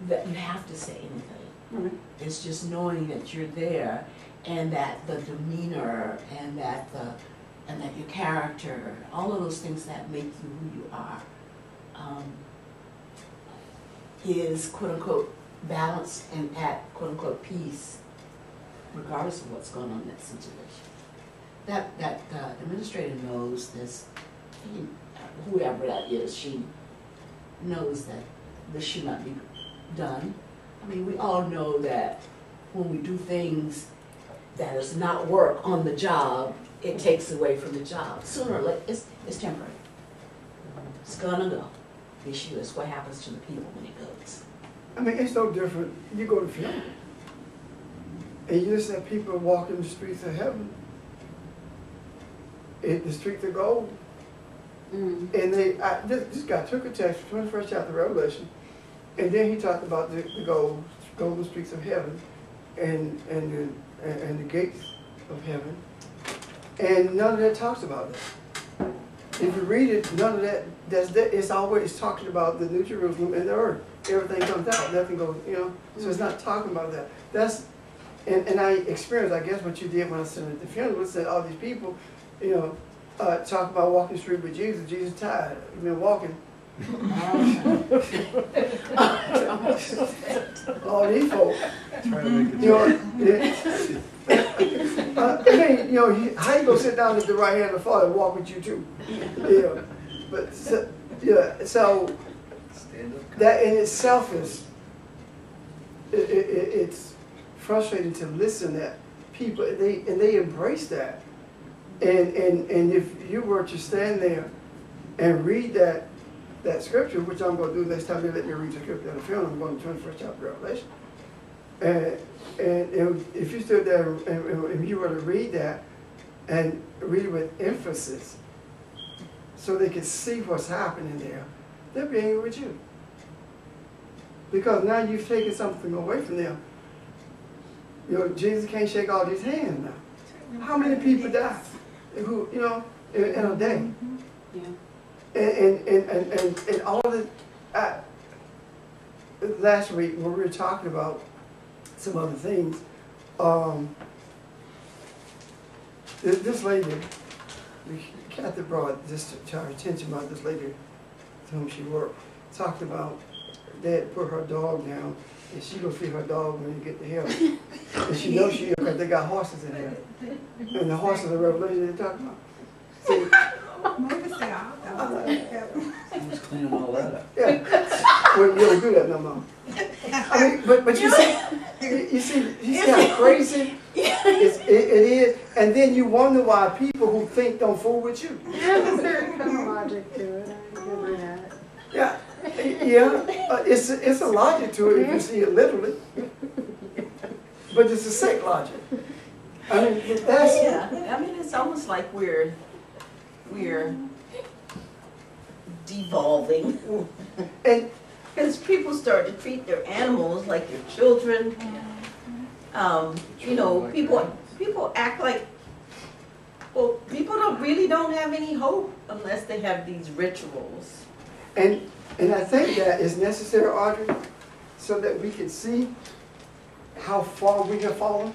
that you have to say anything. It's just knowing that you're there and that the demeanor and that your character, all of those things that make you who you are, is quote unquote balanced and at quote unquote peace, regardless of what's going on in that situation. That administrator knows this, whoever that is, she knows that this should not be done. I mean, we all know that when we do things that is not work on the job, it takes away from the job. Sooner or later, it's temporary. It's gonna go. The issue is what happens to the people when it goes. I mean, it's no different. You go to film, and you just have people walking the streets of heaven, in the streets of gold. And this guy took a text from 21st chapter of Revelation, and then he talked about the golden streets of heaven, and the gates of heaven, and none of that talks about that. If you read it, none of that. It's always talking about the New Jerusalem and the earth. Everything comes out, nothing goes. You know, so it's not talking about that. That's and I experienced, I guess, what you did when I was at the funeral. Was that all these people, you know, talk about walking the street with Jesus. Jesus tired. He's been walking. All these folks. Trying to make it. You know, I mean, you know, how you gonna sit down at the right hand of the Father and walk with you too? You know, but so that in itself is it's frustrating to listen that people they embrace that, and if you were to stand there and read that scripture, which I'm going to do next time they let me read the scripture at the funeral, I'm going to 21st chapter of Revelation. And if you stood there and you were to read that and read it with emphasis so they could see what's happening there, they'll be angry with you. Because now you've taken something away from them. You know, Jesus can't shake all these hands now. How many people die who, you know, in a day? Yeah. And all of the, last week when we were talking about some other things, this lady, Kathy brought this to our attention about this lady to whom she worked, talked about Dad put her dog down and she gonna feed her dog when you get to heaven. And she knows she, because they got horses in there. And the horses of Revelation they're talking about. See, Who's cleaning all that up? yeah. Well, you don't do that no more. I mean, but you see how crazy it is, and then you wonder why people who think don't fool with you. There's a certain logic to it. I give her that. Yeah, it's a logic to it if you see it literally, but it's a sick logic. I mean, that's Yeah, I mean, it's almost like we're devolving. and Because people start to treat their animals like their children. You know, people act like, well, people don't have any hope unless they have these rituals. and I think that is necessary, Audrey, so that we can see how far we have fallen.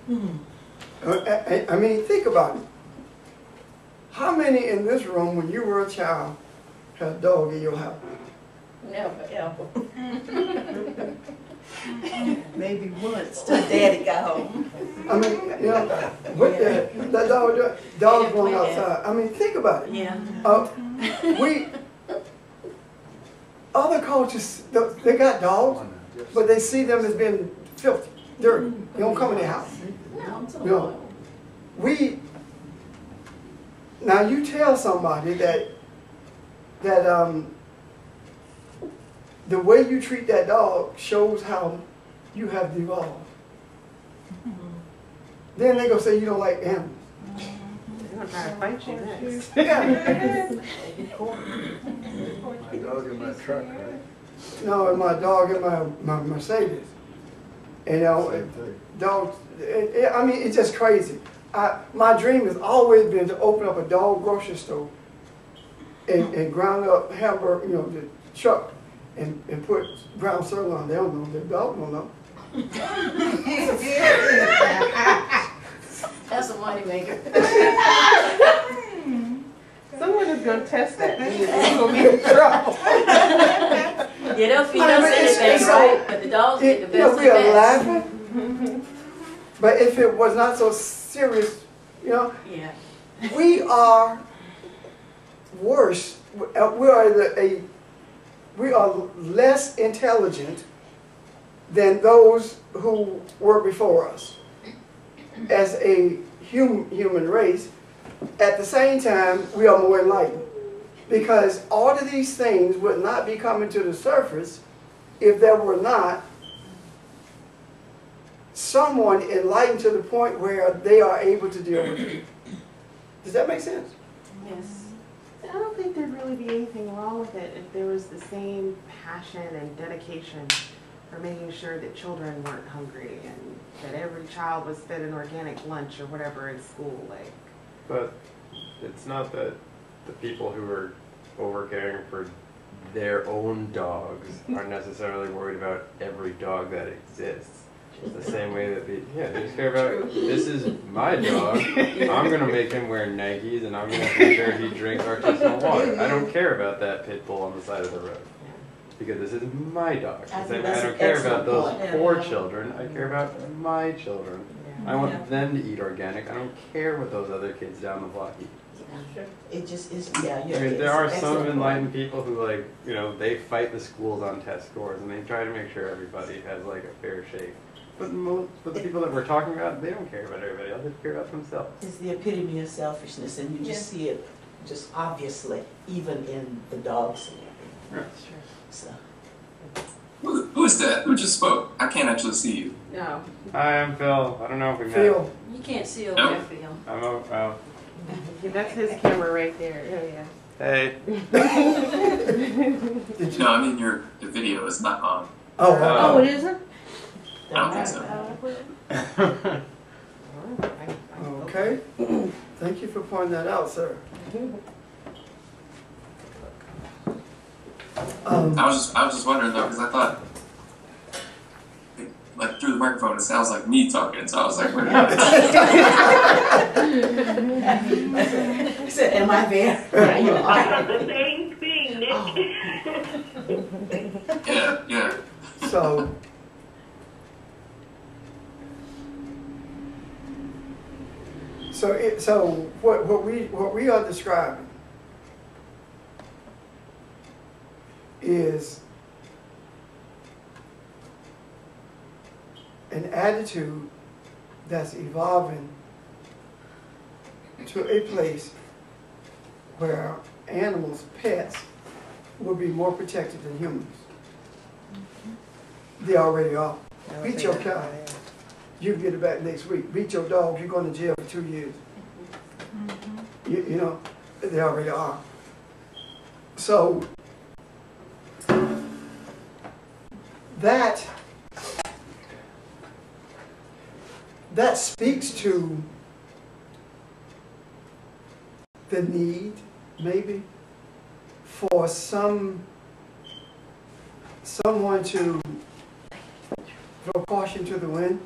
I mean, think about it. How many in this room, when you were a child, had a dog in your house? Never, ever. Maybe once till daddy got home. I mean, you know, what that dog, dogs going outside. I mean, think about it. Yeah. We, other cultures, they got dogs, but they see them as being filthy, dirty. They don't come in their house. You know, now you tell somebody that the way you treat that dog shows how you have evolved. Then they gonna say you don't like animals. They're gonna try to fight you next. Yeah. My dog in my truck, right? No, and my dog and my Mercedes. You know, Same thing. dogs. I mean, it's just crazy. My dream has always been to open up a dog grocery store and ground up hamburger, you know, the truck, and put ground sirloin. They don't know. The dog don't know. That's a moneymaker. Someone is gonna test that. And you're gonna be in trouble. Yeah, they'll feed I us mean, it's anything, so- right? But the dogs get the You know, best we of are the best. laughing, but if it was not so serious, you know, Yeah. we are worse. We are less intelligent than those who were before us as a human race. At the same time, we are more enlightened, because all of these things would not be coming to the surface if there were not someone enlightened to the point where they are able to deal with it. Does that make sense? Yes. I don't think there'd really be anything wrong with it if there was the same passion and dedication for making sure that children weren't hungry and that every child was fed an organic lunch or whatever in school. Like, But it's not that the people who are over caring for their own dogs are necessarily worried about every dog that exists. The same way that they just care about, this is my dog, I'm gonna make him wear Nikes and I'm gonna make sure he drinks artisanal water. I don't care about that pit bull on the side of the road. Because this is my dog. I The think same way that's I don't an care about excellent those point. poor children, I care about my children. I want Yeah. them to eat organic, I don't care what those other kids down the block eat. It just is, yeah. I mean, there are some enlightened people who, like, you know, they fight the schools on test scores and they try to make sure everybody has like a fair shake. But the people that we're talking about, they don't care about everybody else, they care about themselves. It's the epitome of selfishness, and you just see it just obviously, even in the dog scenario. Right. So, Who is that? Who just spoke? I can't actually see you. no. Hi, I'm Phil. I don't know if we met. Phil, You can't see over No. there, Phil. I'm oh, Yeah, that's his camera right there. Yeah. hey. No, I mean your the video is not on. oh, Oh, it isn't? I don't think so. okay. Thank you for pointing that out, sir. I was just wondering though, because I thought, like through the microphone, it sounds like me talking. So I was like, wait a minute. he said, am I there? Yeah, you are. The same thing, Nick. Yeah. So, what we are describing is an attitude that's evolving to a place where animals, pets, will be more protected than humans. They already are. Beat your cat, you can get it back next week. Beat your dog, you're going to jail for 2 years. You know, they already are. So, that speaks to the need, maybe, for someone to throw caution to the wind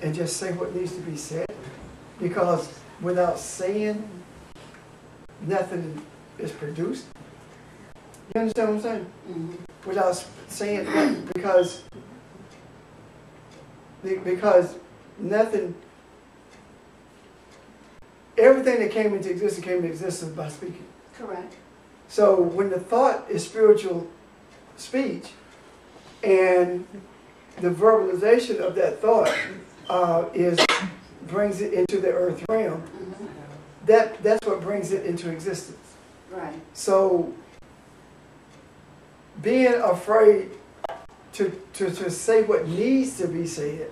and just say what needs to be said, because without saying, nothing is produced. You understand what I'm saying? Without saying nothing, because because nothing, everything that came into existence by speaking. Correct. So when the thought is spiritual speech, and the verbalization of that thought brings it into the earth realm, that's what brings it into existence. Right. So being afraid to say what needs to be said,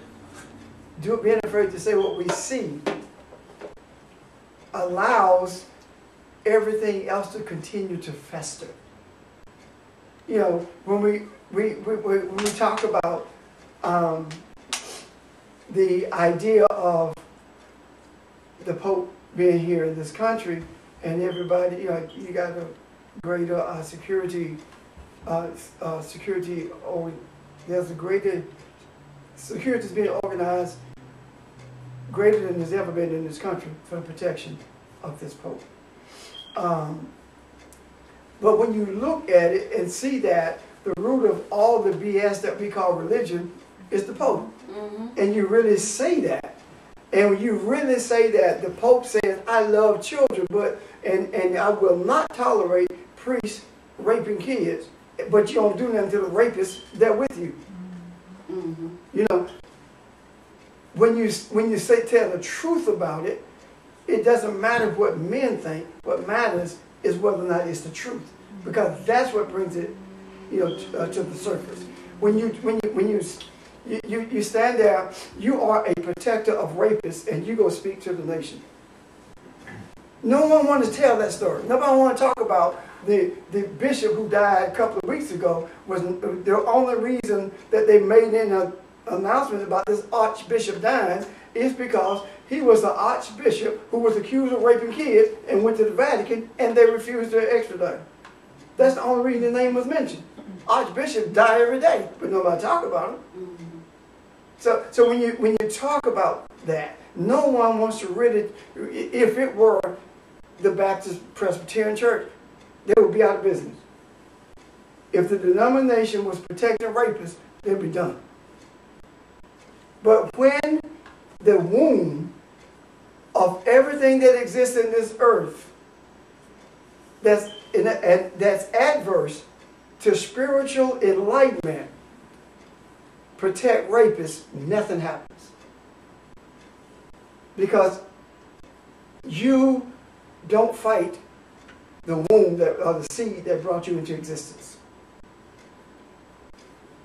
being afraid to say what we see, allows everything else to continue to fester. You know, when we talk about the idea of the Pope being here in this country, and everybody, you know, you got a greater security, there's a greater security is being organized greater than has ever been in this country for the protection of this Pope. But when you look at it and see that the root of all the BS that we call religion is the Pope, and you really say that, and when you really say that, the Pope says, I love children, but and I will not tolerate priests raping kids, but you don't do nothing to the rapists, they're with you. You know, when you tell the truth about it, it doesn't matter what men think. What matters is whether or not it's the truth, because that's what brings it, you know, to the surface. When you stand there, you are a protector of rapists, and you go speak to the nation. No one wants to tell that story. Nobody want to talk about the bishop who died a couple of weeks ago. Was the only reason that they made an announcement about this archbishop dying is because he was the archbishop who was accused of raping kids and went to the Vatican, and they refused to extradite him. That's the only reason his name was mentioned. Archbishops die every day, but nobody talk about him. So when you talk about that, no one wants to really. If it were the Baptist Presbyterian Church, they would be out of business. If the denomination was protecting rapists, they'd be done. But when the womb of everything that exists in this earth that's adverse to spiritual enlightenment protect rapists, nothing happens. Because you don't fight the womb or the seed that brought you into existence.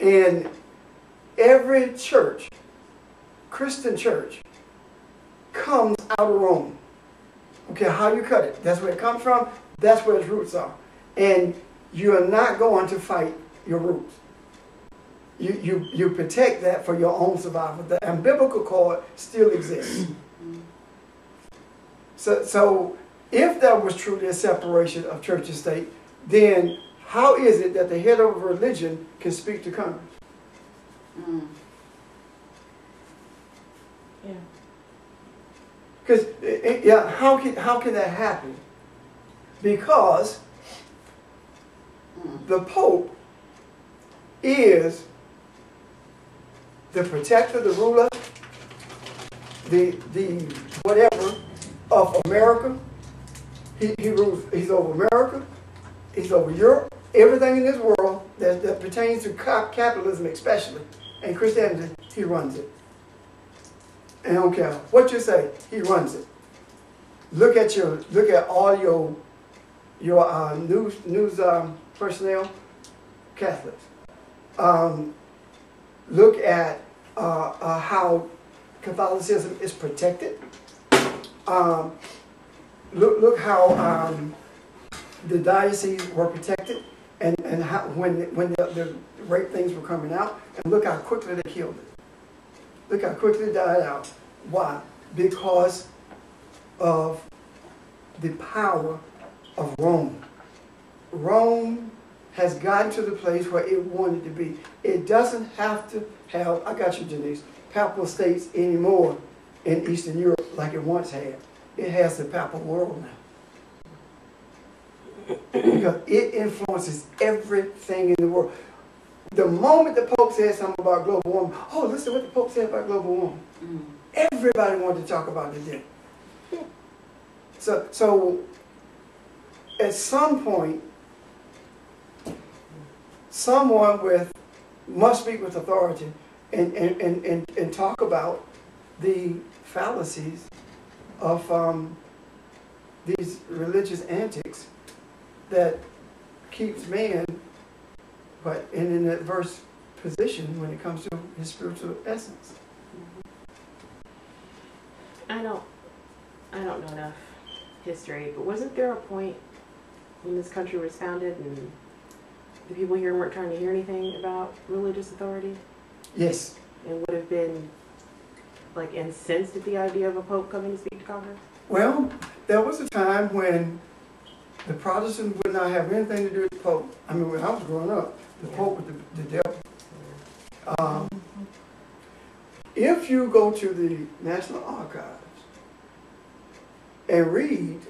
And every church, Christian church, comes out of Rome. Okay, how you cut it, that's where it comes from, that's where its roots are. And you are not going to fight your roots. You protect that for your own survival. The umbilical cord still exists. So if that was truly a separation of church and state, then how is it that the head of a religion can speak to Congress? Yeah. Because how can that happen? Because the Pope is the protector, the ruler, the whatever of America. He rules. He's over America. He's over Europe. Everything in this world that pertains to capitalism, especially, and Christianity, he runs it. And I don't care what you say, he runs it. Look at all your news personnel, Catholics. Look at how Catholicism is protected. Look how the dioceses were protected, and how when the rape things were coming out, and look how quickly they killed it. Look how quickly it died out. Why? Because of the power of Rome. Rome has gotten to the place where it wanted to be. It doesn't have to have, I got you, Denise, papal states anymore in Eastern Europe like it once had. It has the papal world now. Because it influences everything in the world. The moment the Pope said something about global warming, oh, listen what the Pope said about global warming. Everybody wanted to talk about it then. So at some point, someone must speak with authority and talk about the fallacies of these religious antics that keeps man in an adverse position when it comes to his spiritual essence. I don't know enough history, but wasn't there a point when this country was founded and the people here weren't trying to hear anything about religious authority? Yes. And would have been like incensed at the idea of a pope coming to speak to Congress? Well, there was a time when the Protestants would not have anything to do with the Pope. I mean, when I was growing up, the Pope was the devil. If you go to the National Archives and read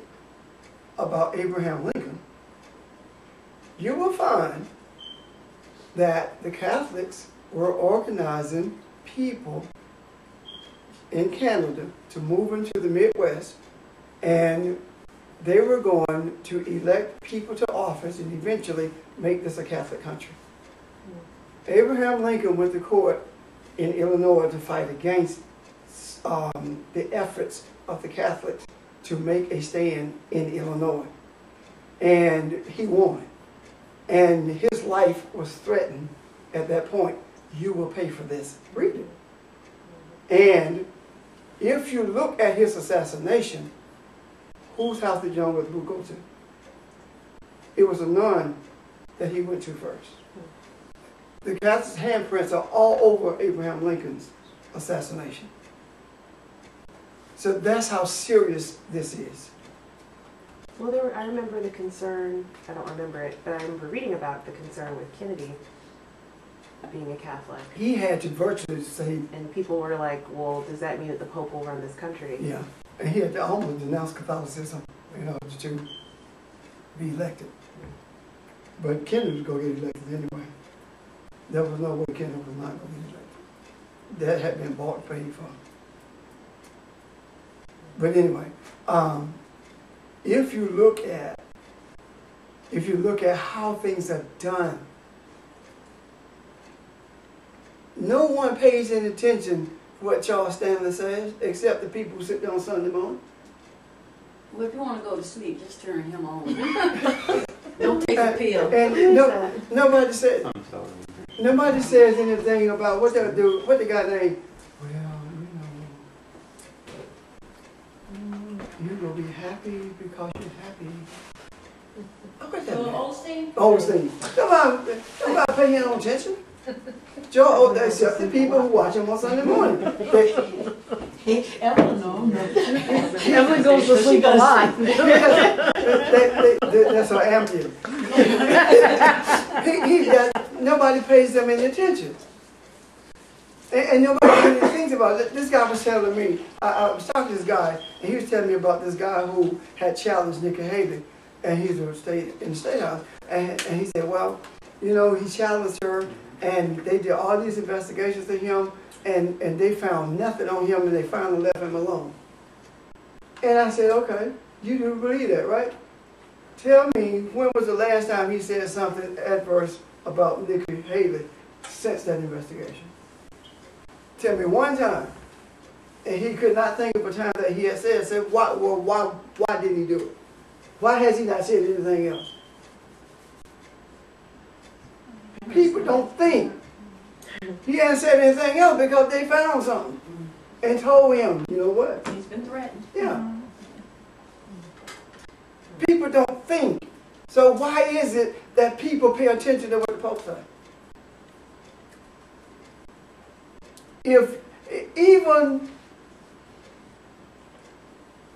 about Abraham Lincoln, you will find that the Catholics were organizing people in Canada to move into the Midwest, and they were going to elect people to office and eventually make this a Catholic country. Abraham Lincoln went to court in Illinois to fight against the efforts of the Catholics to make a stand in Illinois. And he won. And his life was threatened at that point. You will pay for this. Read it. And if you look at his assassination, whose house did John Wilkes Booth go to? It was a nun that he went to first. The Catholic handprints are all over Abraham Lincoln's assassination. So that's how serious this is. Well, I remember the concern, I don't remember it, but I remember reading about the concern with Kennedy being a Catholic. He had to virtually say, and people were like, well, does that mean that the Pope will run this country? yeah. And he had to almost denounce Catholicism in order to be elected. But Kennedy was going to get elected anyway. There was no way Kennedy was not going to get elected. That had been bought and paid for. But anyway, if you look at how things are done, no one pays any attention to what Charles Stanley says, except the people who sit there on Sunday morning. Well, if you want to go to sleep, just turn him on. Don't take a pill. And nobody says anything about what they'll do. What the guy named? Well, you're gonna be happy because you're happy. What's that man? Osteen. Nobody pay him no attention. Joe, except the people who watch him on Sunday morning. Evelyn goes to sleep a lot. That's her ambient. Nobody pays them any attention. And nobody really thinks about it. This guy was telling me, I was talking to this guy, and he was telling me about this guy who had challenged Nikki Haley, and he's in the State House. And he said, well, you know, he challenged her, and they did all these investigations to him, and they found nothing on him, and they finally left him alone. And I said, okay, you do believe that, right? Tell me, when was the last time he said something adverse about Nikki Haley since that investigation? Tell me one time. And he could not think of a time that he had said, why did he do it? Why has he not said anything else? People don't think. He hasn't said anything else because they found something and told him, you know what? He's been threatened. Yeah. People don't think. So why is it that people pay attention to what the Pope says? If even,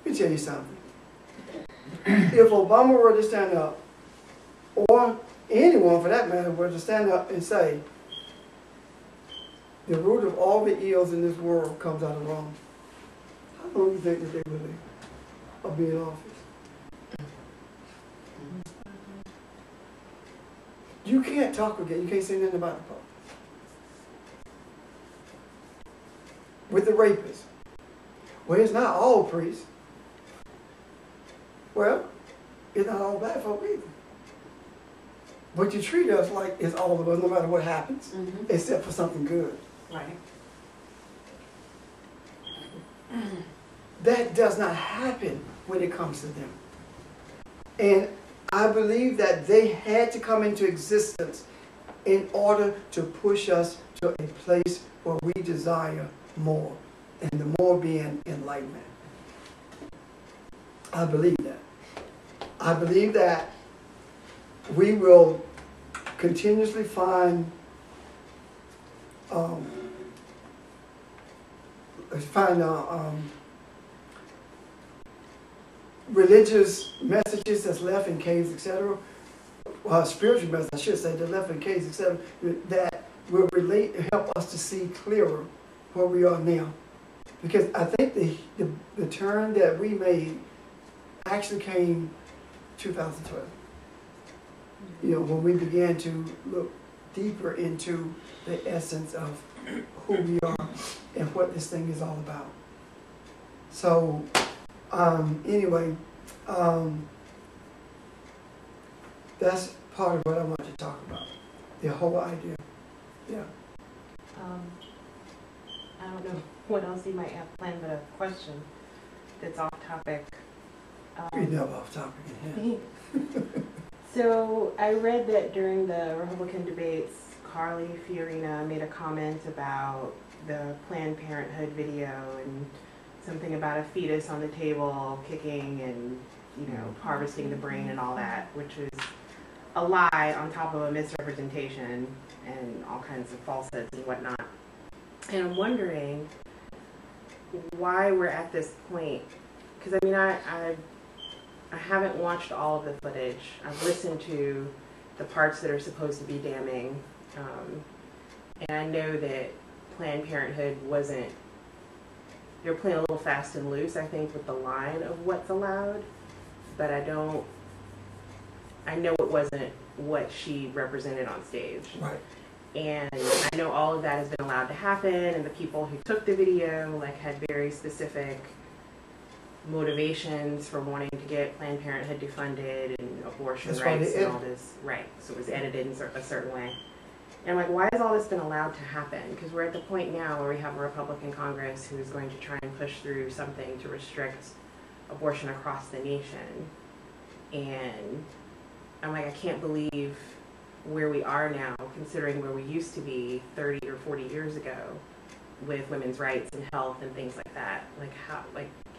let me tell you something. If Obama were to stand up, or anyone for that matter were to stand up and say, the root of all the ills in this world comes out of Rome, how long do you think that they would be in office? You can't talk again. You can't say nothing about the Pope. With the rapists. Well, it's not all priests. Well, it's not all black folk either. But you treat us like it's all of us, no matter what happens, except for something good. Right. That does not happen when it comes to them. And I believe that they had to come into existence in order to push us to a place where we desire more, and the more being enlightenment. I believe that. I believe that we will continuously find religious messages that's left in caves, etc. Spiritual messages, I should say, that left in caves, etc. That will help us to see clearer where we are now. Because I think the turn that we made actually came 2012. You know, when we began to look deeper into the essence of who we are and what this thing is all about. So, anyway, that's part of what I want to talk about. The whole idea. Yeah. I don't know what else you might have planned, but a question that's off topic. We're never off topic in here. So I read that during the Republican debates, Carly Fiorina made a comment about the Planned Parenthood video and something about a fetus on the table kicking and, you know, harvesting the brain and all that, which was a lie on top of a misrepresentation and all kinds of falsehoods and whatnot. And I'm wondering why we're at this point. Because I mean, I haven't watched all of the footage. I've listened to the parts that are supposed to be damning. And I know that Planned Parenthood wasn't, they're playing a little fast and loose, I think, with the line of what's allowed. But I know it wasn't what she represented on stage. Right. And I know all of that has been allowed to happen, and the people who took the video like had very specific motivations for wanting to get Planned Parenthood defunded and abortion rights and all this. Right. So it was edited in a certain way. And I'm like, why has all this been allowed to happen? Because we're at the point now where we have a Republican Congress who is going to try and push through something to restrict abortion across the nation. And I'm like, I can't believe where we are now, considering where we used to be 30 or 40 years ago with women's rights and health and things like that.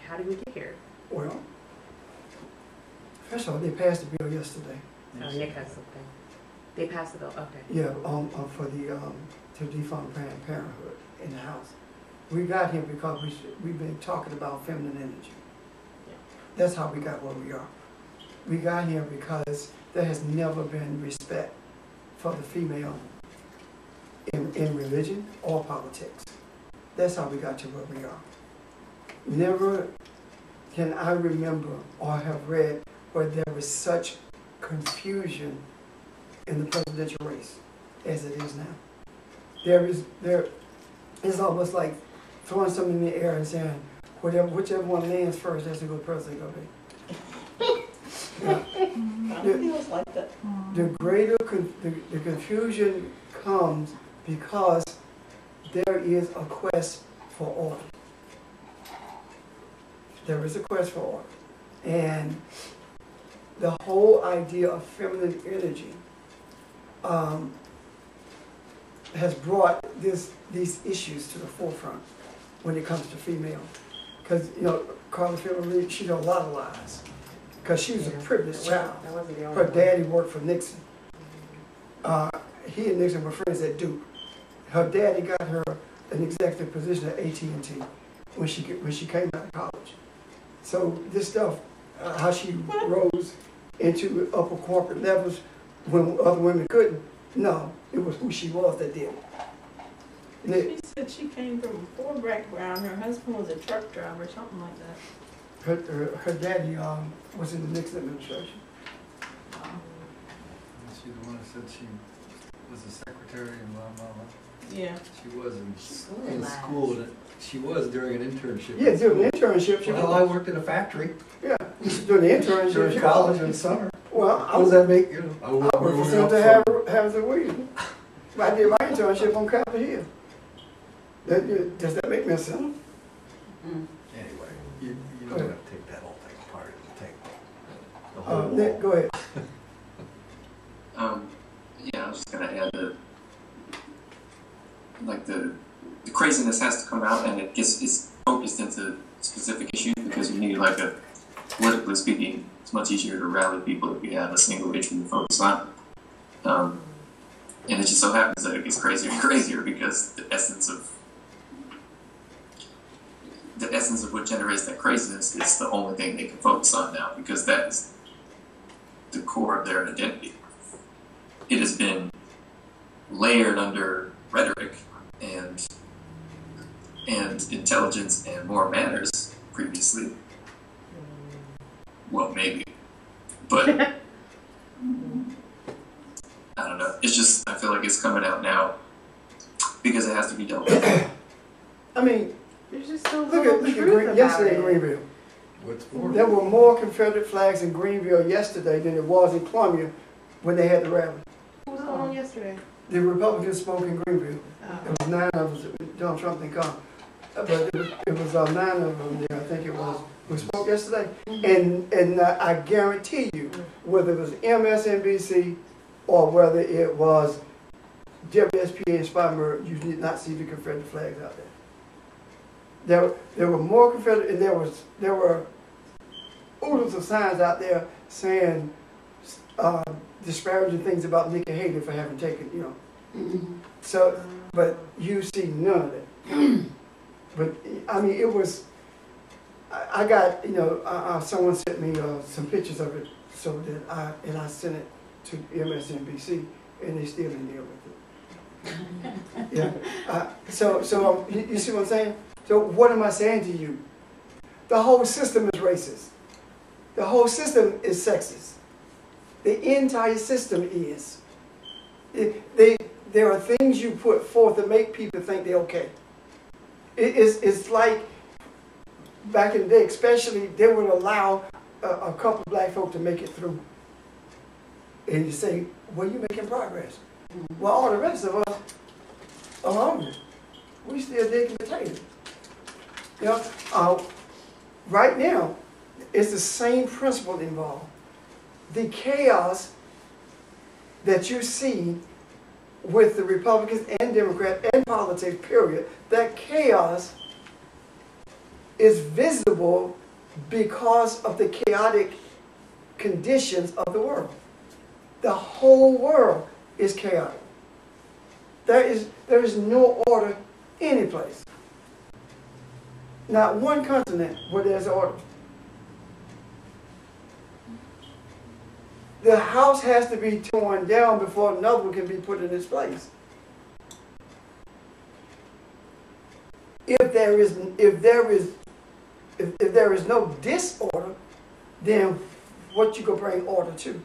How did we get here? Well, first of all, they passed the bill yesterday. Nick has something. They passed the bill. Okay. Yeah, for the to defund Planned Parenthood in the House. We got here because we've been talking about feminine energy. Yeah. That's how we got where we are. We got here because there has never been respect for the female in religion or politics. That's how we got to where we are. Never can I remember or have read where there was such confusion in the presidential race as it is now. It's almost like throwing something in the air and saying, whichever one lands first, that's who the president gonna be. It feels like that. The confusion comes because there is a quest for order. There is a quest for order. And the whole idea of feminine energy has brought these issues to the forefront when it comes to female. Because, you know, Carla Fiorina, she told a lot of lies. Because she was a privileged child. Her daddy worked for Nixon. He and Nixon were friends at Duke. Her daddy got her an executive position at AT&T when she came out of college. So this stuff, how she rose into upper corporate levels when other women couldn't, no, it was who she was that did it. She said she came from a poor background. Her husband was a truck driver, something like that. Her daddy was in the Nixon administration. She the one that said she was a secretary and blah, blah, blah. Yeah. She was in realized. school, and she was during an internship. Yeah, doing an internship. She Well, I worked in a factory Yeah, she's doing the internship. during college in the summer. Well, How does that make, you know? I work for Senator Harrison Williams. I did my internship on Capitol Hill. Does that make me a senator? Anyway, you don't have to take that whole thing apart. Take the whole Nick, wall. go ahead. Yeah, I was just gonna add that, like the craziness has to come out, and it's focused into specific issues because you need like a, politically speaking, it's much easier to rally people if you have a single issue to focus on. And it just so happens that it gets crazier and crazier because the essence of what generates that craziness is the only thing they can focus on now, because that is the core of their identity. It has been layered under rhetoric and intelligence and more manners previously. Well, maybe, but I don't know. It's just, I feel like it's coming out now because it has to be dealt with. I mean, There's just so look little at truth about yesterday in it. Greenville. What's for? There were more Confederate flags in Greenville yesterday than there was in Columbia when they had the rally. What was going on yesterday? The Republicans spoke in Greenville. Oh. It was 9 of us. Donald Trump didn't come, but it was 9 of them there. I think it was. We spoke yesterday, and I guarantee you, whether it was MSNBC or whether it was WSPA in Spartanburg, you did not see the Confederate flags out there. There were more Confederate, and there were oodles of signs out there saying disparaging things about Nikki Haley for having taken, you know. So, but you see none of it. But I mean, it was. I got, you know, someone sent me some pictures of it, so that I sent it to MSNBC, and they still didn't deal with it. Yeah. So you see what I'm saying? So what am I saying to you? The whole system is racist. The whole system is sexist. The entire system is. There are things you put forth that make people think they're okay. It's like back in the day, especially, they would allow a couple of black folk to make it through. And you say, well, you're making progress. Well, all the rest of us are hungry. We still digging potatoes. You know, right now, it's the same principle involved. The chaos that you see with the Republicans and Democrats and politics, period, that chaos is visible because of the chaotic conditions of the world. The whole world is chaotic. There is no order any place. Not one continent where there's order. The house has to be torn down before another one can be put in its place. If there is no disorder, then what you gonna bring order to?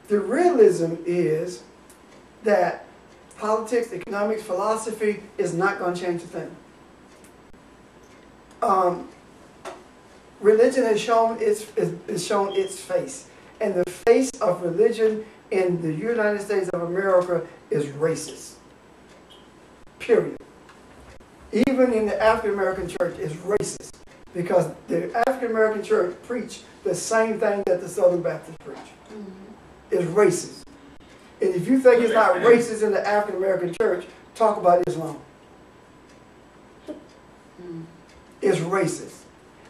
The realism is that politics, economics, philosophy is not gonna change a thing. Religion has shown its face, and the face of religion in the United States of America is racist. Period. Even in the African American church is racist, because the African American church preach the same thing that the Southern Baptists preach. It's racist. And if you think it's not racist in the African American church, talk about Islam. It's racist.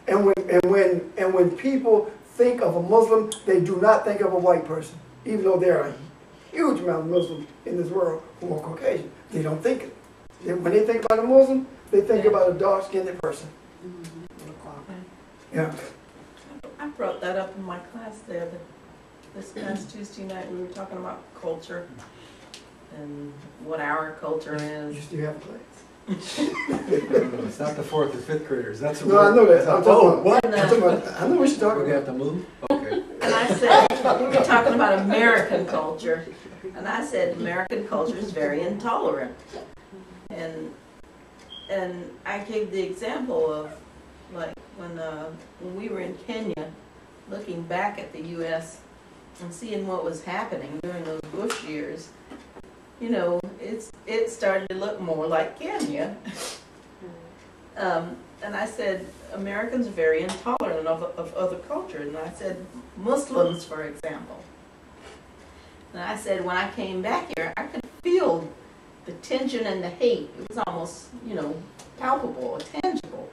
And when people think of a Muslim, they do not think of a white person, even though there are a huge amount of Muslims in this world who are Caucasian. They don't think it. When they think about a Muslim, they think about a dark-skinned person. Yeah. I brought that up in my class there. This past Tuesday night, we were talking about culture and what our culture You is. still have class. It's not the 4th or 5th graders. That's No, I know that. I'm talking about, what? I know what you're talking We're gonna have about. to move? Okay. And I said, were talking about American culture, and I said American culture is very intolerant. And I gave the example of like when we were in Kenya, looking back at the U.S. and seeing what was happening during those Bush years. You know, it started to look more like Kenya. And I said, Americans are very intolerant of other cultures. And I said, Muslims, for example. And I said, when I came back here, I could feel the tension and the hate. It was almost, you know, palpable or tangible.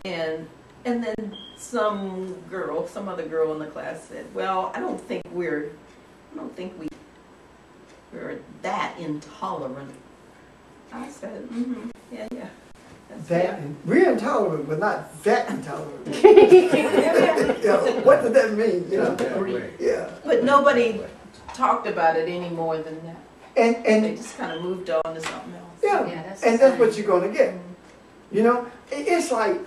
And then some other girl in the class said, well, I don't think we're that intolerant. I said, yeah. We're intolerant, but not that intolerant. Yeah, what does that mean? You know? Yeah. But nobody talked about it any more than that. And They just kind of moved on to something else. yeah, and that's what you're gonna get. You know, it's like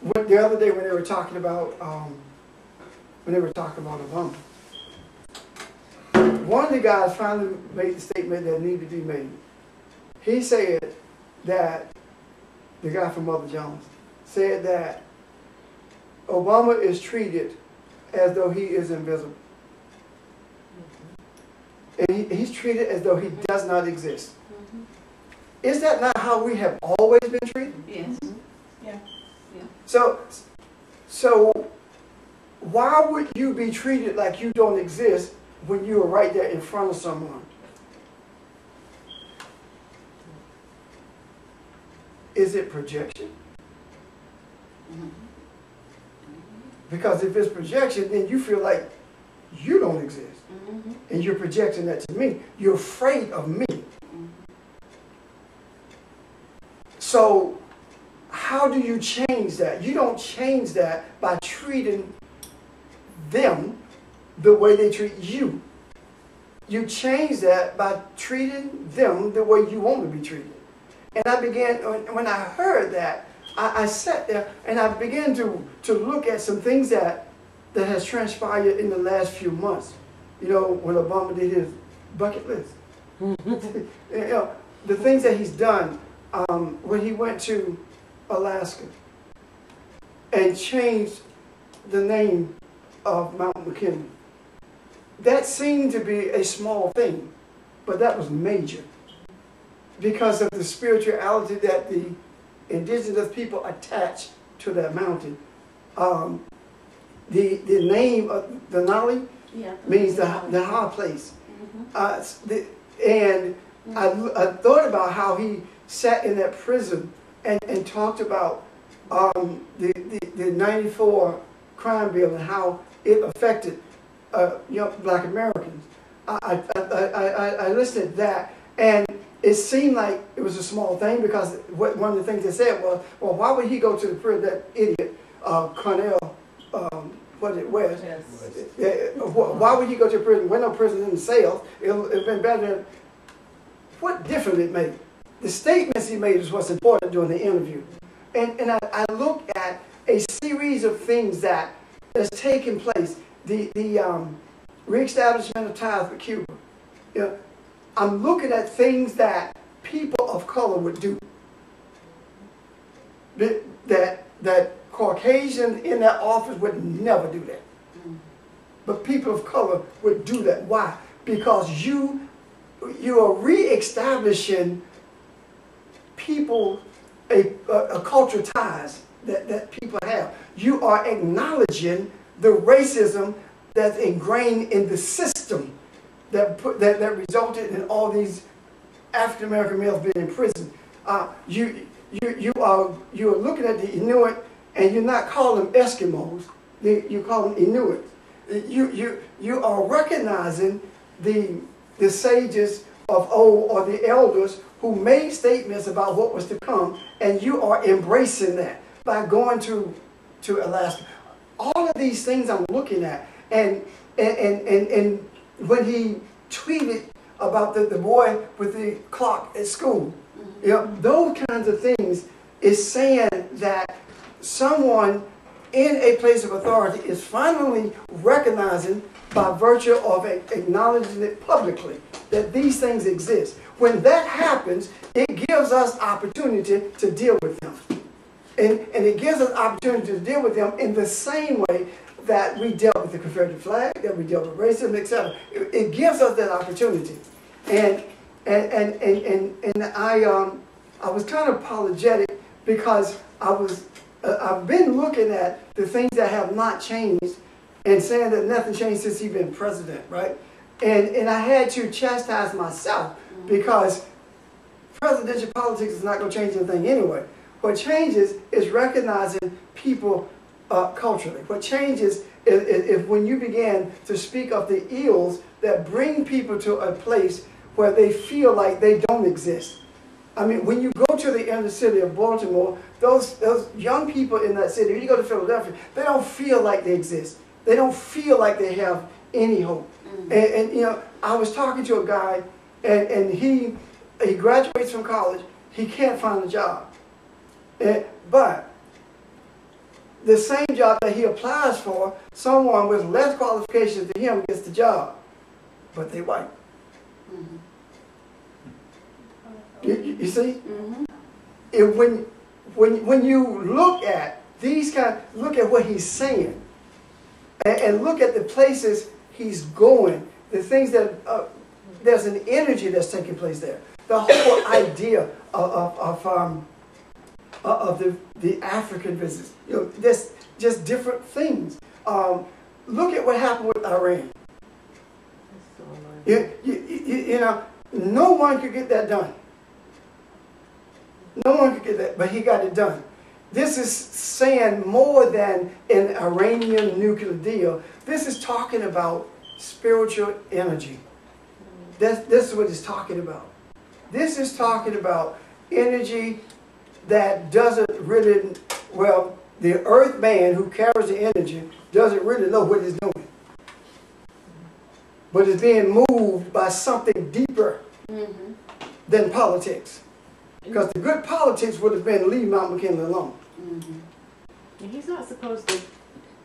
the other day when they were talking about Obama. One of the guys finally made the statement that needed to be made. He said that the guy from Mother Jones said that Obama is treated as though he is invisible. And he's treated as though he does not exist. Is that not how we have always been treated? Yes. Yeah. So why would you be treated like you don't exist when you are right there in front of someone? Is it projection? Because if it's projection, then you feel like you don't exist. And you're projecting that to me. You're afraid of me. So how do you change that? You don't change that by treating them the way they treat you. You change that by treating them the way you want to be treated. And I began, when I heard that, I sat there and I began to look at some things that has transpired in the last few months. You know, when Obama did his bucket list. You know, the things that he's done when he went to Alaska and changed the name of Mount McKinley. That seemed to be a small thing, but that was major because of the spirituality that the indigenous people attached to that mountain. The name of Denali means the high place. And I thought about how he sat in that prison and talked about the 94 crime bill and how it affected Black Americans. I listened to that, and it seemed like it was a small thing because one of the things they said was, well, why would he go to the prison, that idiot, Cornell, West? Yes. Why would he go to prison? When no prison in the cells, it would have been better. What difference it made? The statements he made is what's important during the interview. And I look at a series of things that has taken place. The reestablishment of ties with Cuba. You know, I'm looking at things that people of color would do. That Caucasians in that office would never do that. But people of color would do that. Why? Because you are reestablishing people, a cultural ties that people have. You are acknowledging the racism that's ingrained in the system that resulted in all these African American males being in prison. You are looking at the Inuit, and you're not calling them Eskimos. You call them Inuit. You are recognizing the sages of old, or the elders who made statements about what was to come, and you are embracing that by going to Alaska. All of these things I'm looking at, and when he tweeted about the boy with the clock at school, you know, those kinds of things is saying that someone in a place of authority is finally recognizing by virtue of acknowledging it publicly that these things exist. When that happens, it gives us opportunity to deal with them. And it gives us opportunity to deal with them in the same way that we dealt with the Confederate flag, that we dealt with racism, etc. It gives us that opportunity. And I was kind of apologetic because I've been looking at the things that have not changed and saying that nothing changed since he's been president, right? And I had to chastise myself because presidential politics is not going to change anything anyway. What changes is recognizing people culturally. What changes is when you begin to speak of the ills that bring people to a place where they feel like they don't exist. I mean, when you go to the inner city of Baltimore, those young people in that city, when you go to Philadelphia, they don't feel like they exist. They don't feel like they have any hope. And you know, I was talking to a guy, and he graduates from college. He can't find a job. But the same job that he applies for, someone with less qualifications than him gets the job. But they white. You see? When you look at these look at what he's saying, and look at the places he's going, the things that there's an energy that's taking place there. The whole idea of the African business, you know, there's just different things. Look at what happened with Iran. You know, no one could get that done. No one could get that, but he got it done. This is saying more than an Iranian nuclear deal. This is talking about spiritual energy. This is what it's talking about. This is talking about energy that doesn't really, well, the earth man who carries the energy doesn't really know what he's doing. But it's being moved by something deeper than politics. Because the good politics would have been leave Mount McKinley alone. And he's not supposed to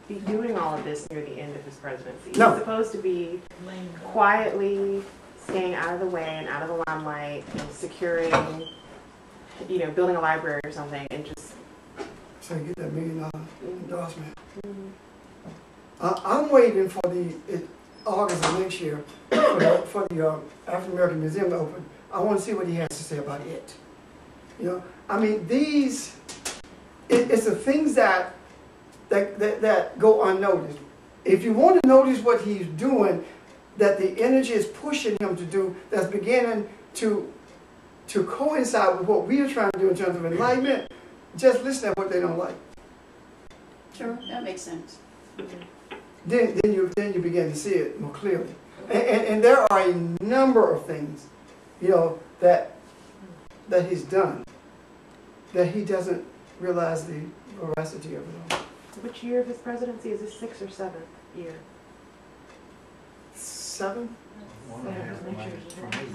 be doing all of this near the end of his presidency. No. He's supposed to be quietly staying out of the way and out of the limelight and securing, you know, building a library or something and just... So you get that $1 million endorsement. I'm waiting for August of next year for the African American Museum to open. I want to see what he has to say about it. You know, I mean, it's the things that go unnoticed. If you want to notice what he's doing, that the energy is pushing him to do, that's beginning to coincide with what we are trying to do in terms of enlightenment, just listen to what they don't like. Sure, that makes sense. Then you begin to see it more clearly. And there are a number of things, you know, that he's done that he doesn't realize the veracity of it all. Which year of his presidency? Is this 6th or 7th year? 7? 7, just make sure.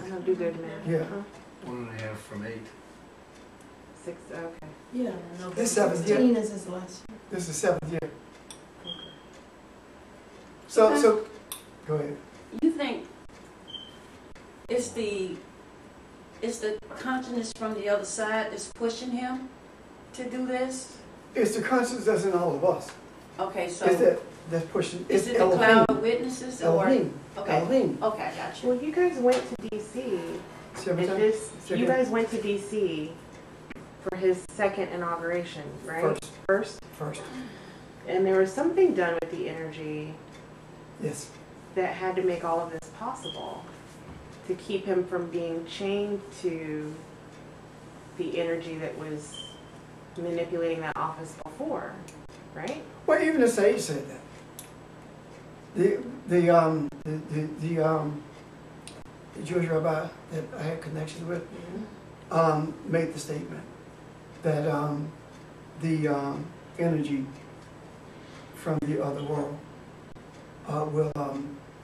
I don't do good math. Yeah. 1.5 from 8. 6, okay. Yeah, no, this 7th year. 16 is his last year. This is 7th year. So go ahead. You think it's the consciousness from the other side that's pushing him to do this? It's the conscience that's in all of us. Okay, so It's that's pushing. is it the Elohim. cloud of witnesses or? Elohim. Okay. Elohim. Okay, I got you. Well, you guys went to D.C. You guys went to D.C. for his second inauguration, right? First? First. And there was something done with the energy Yes. that had to make all of this possible, to keep him from being chained to the energy that was manipulating that office before, right? Well, even the sage said that. The Jewish rabbi that I had connection with made the statement that the energy from the other world will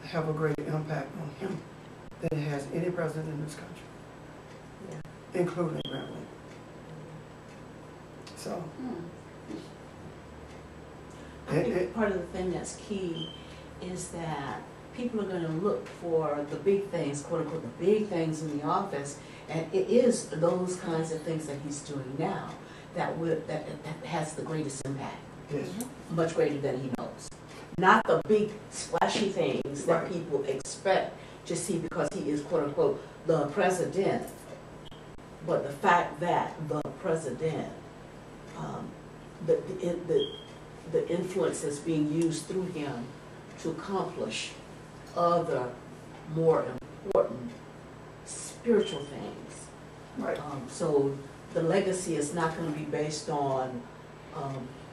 have a greater impact on him than it has any president in this country, including Grant Lee. So, I think part of the thing that's key is that people are gonna look for the big things, quote unquote, the big things in the office, and it is those kinds of things that he's doing now that has the greatest impact, Yes. much greater than he knows. Not the big splashy things that Right. people expect to see because he is, quote unquote, the president, but the fact that the president, the influence that's being used through him to accomplish other more important spiritual things. Right. So the legacy is not going to be based on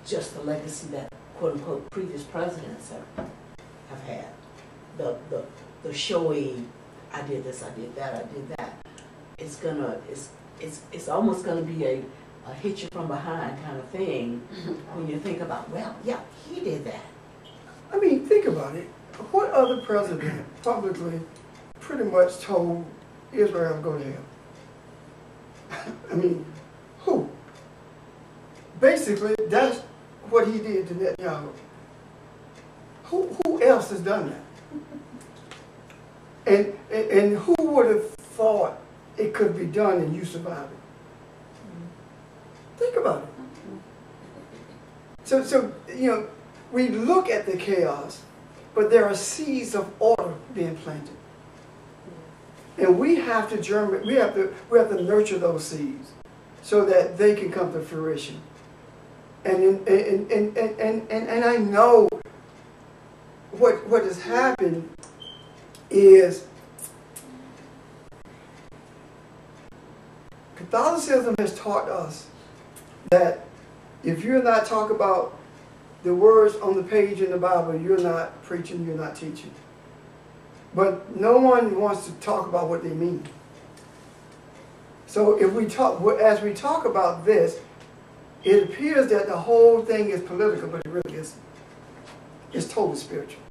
just the legacy that quote unquote previous presidents have had. The showy, I did this, I did that, I did that. It's almost gonna be a hit you from behind kind of thing when you think about, well, yeah, he did that. I mean, think about it. What other president publicly pretty much told Israel to go to hell? I mean, who? Basically, that's what he did to Netanyahu. Who else has done that? And who would have thought it could be done and you survive it? Think about it. So you know, we look at the chaos, but there are seeds of order being planted. And we have to germinate, we have to nurture those seeds so that they can come to fruition. And I know what has happened is Catholicism has taught us that if you're not talking about the words on the page in the Bible, you're not preaching, you're not teaching. But no one wants to talk about what they mean. So if we talk, as we talk about this, it appears that the whole thing is political, but it really isn't. It's totally spiritual.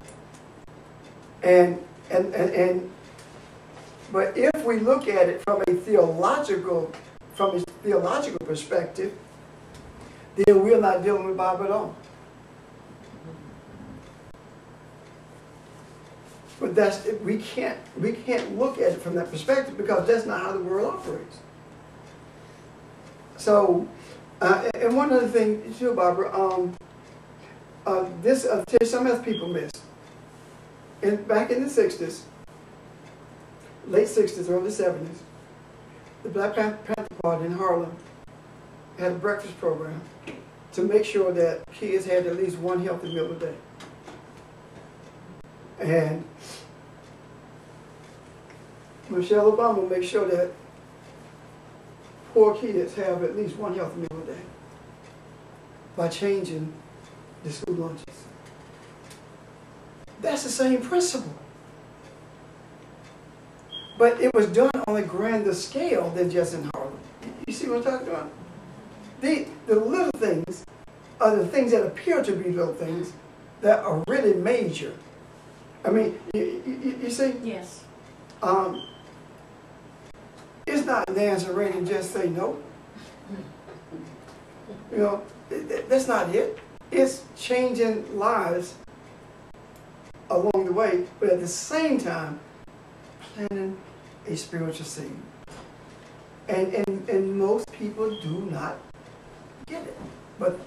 But if we look at it from a theological perspective, then we're not dealing with Bible at all. But we can't look at it from that perspective because that's not how the world operates. So, and one other thing too, Barbara, some of people miss. Back in the 60s, late 60s, early 70s, the Black Panther Party in Harlem had a breakfast program to make sure that kids had at least one healthy meal a day. And Michelle Obama makes sure that poor kids have at least one healthy meal a day by changing the school lunches. That's the same principle. But it was done on a grander scale than just in Harlem. You see what I'm talking about? The little things are the things that appear to be little things that are really major. I mean, you see? Yes. It's not Nazarene and just say no. You know, that's not it. It's changing lives along the way, but at the same time, planting a spiritual seed. And most people do not get it. But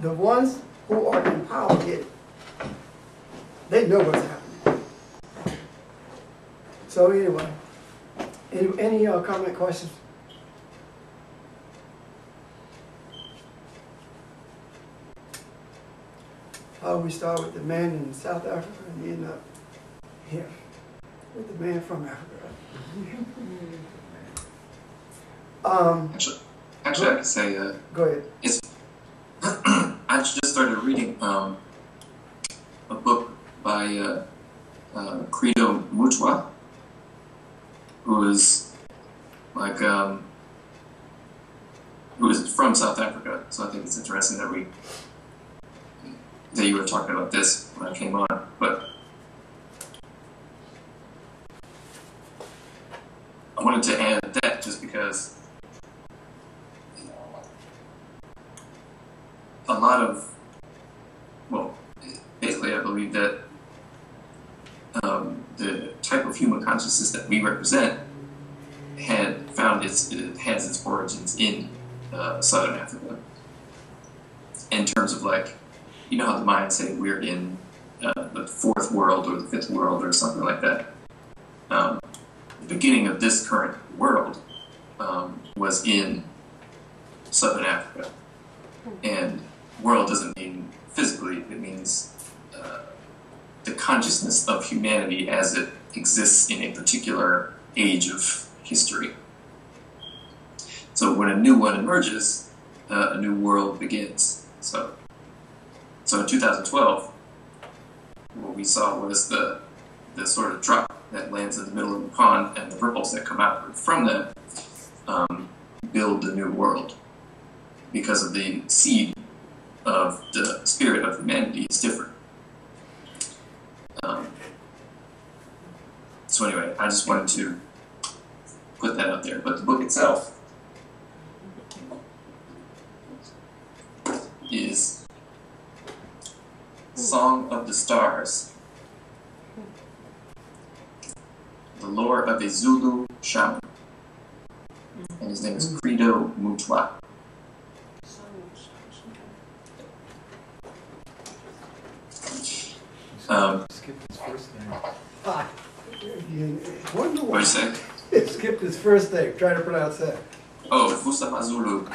the ones who are in power get it. They know what's happening. So anyway, any comment, questions? How we start with the man in South Africa and end up here with the man from Africa. Actually, I could say, go ahead. I just started reading a book by Credo Mutwa, who is like who is from South Africa. So I think it's interesting that you were talking about this when I came on. But I wanted to add that just because a lot of, well, believe that the type of human consciousness that we represent it has its origins in Southern Africa. In terms of like, you know how the Mayans say we're in the fourth world or the fifth world or something like that. The beginning of this current world was in Southern Africa. And world doesn't mean physically, it means the consciousness of humanity as it exists in a particular age of history. So when a new one emerges, a new world begins. So in 2012, what we saw was the sort of drop that lands in the middle of the pond and the ripples that come out from that build the new world. Because of the seed of the spirit of humanity is different. So anyway, I just wanted to put that out there. But the book itself is Song of the Stars, the lore of a Zulu shaman. And his name is Credo Mutwa. Skipped his first name. Wonder What why. you say? Skipped his first name. Try to pronounce that. Oh, Fusama Zulu.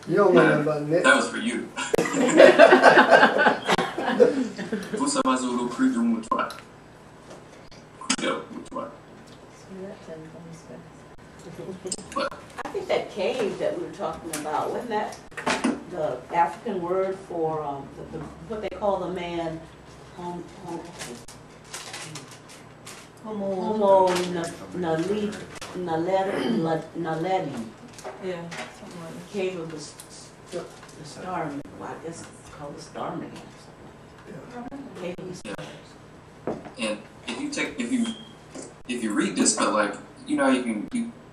You don't know nothing about that. That was for you. Fusama Zulu Credo Mutwa. Credo Mutwa. I think that cave that we were talking about, wasn't that the African word for what they call the man, homo naledi, Yeah, something like that. cave of the star, well, I guess it's called the star man. Cave of the stars. And if you read this, but like, you know,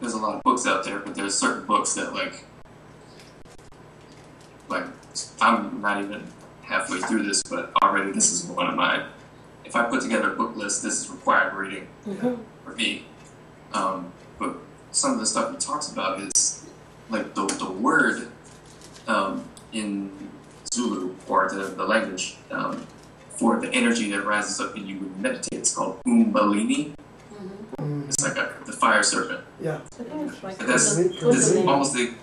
there's a lot of books out there, but there's certain books that like I'm not even halfway through this, but already this is one of my, if I put together a book list, this is required reading for me. But some of the stuff he talks about is like the word in Zulu, or the language for the energy that rises up in you when you meditate. It's called Umbalini. It's like the fire serpent. Yeah. Like But that's Kundalini. almost the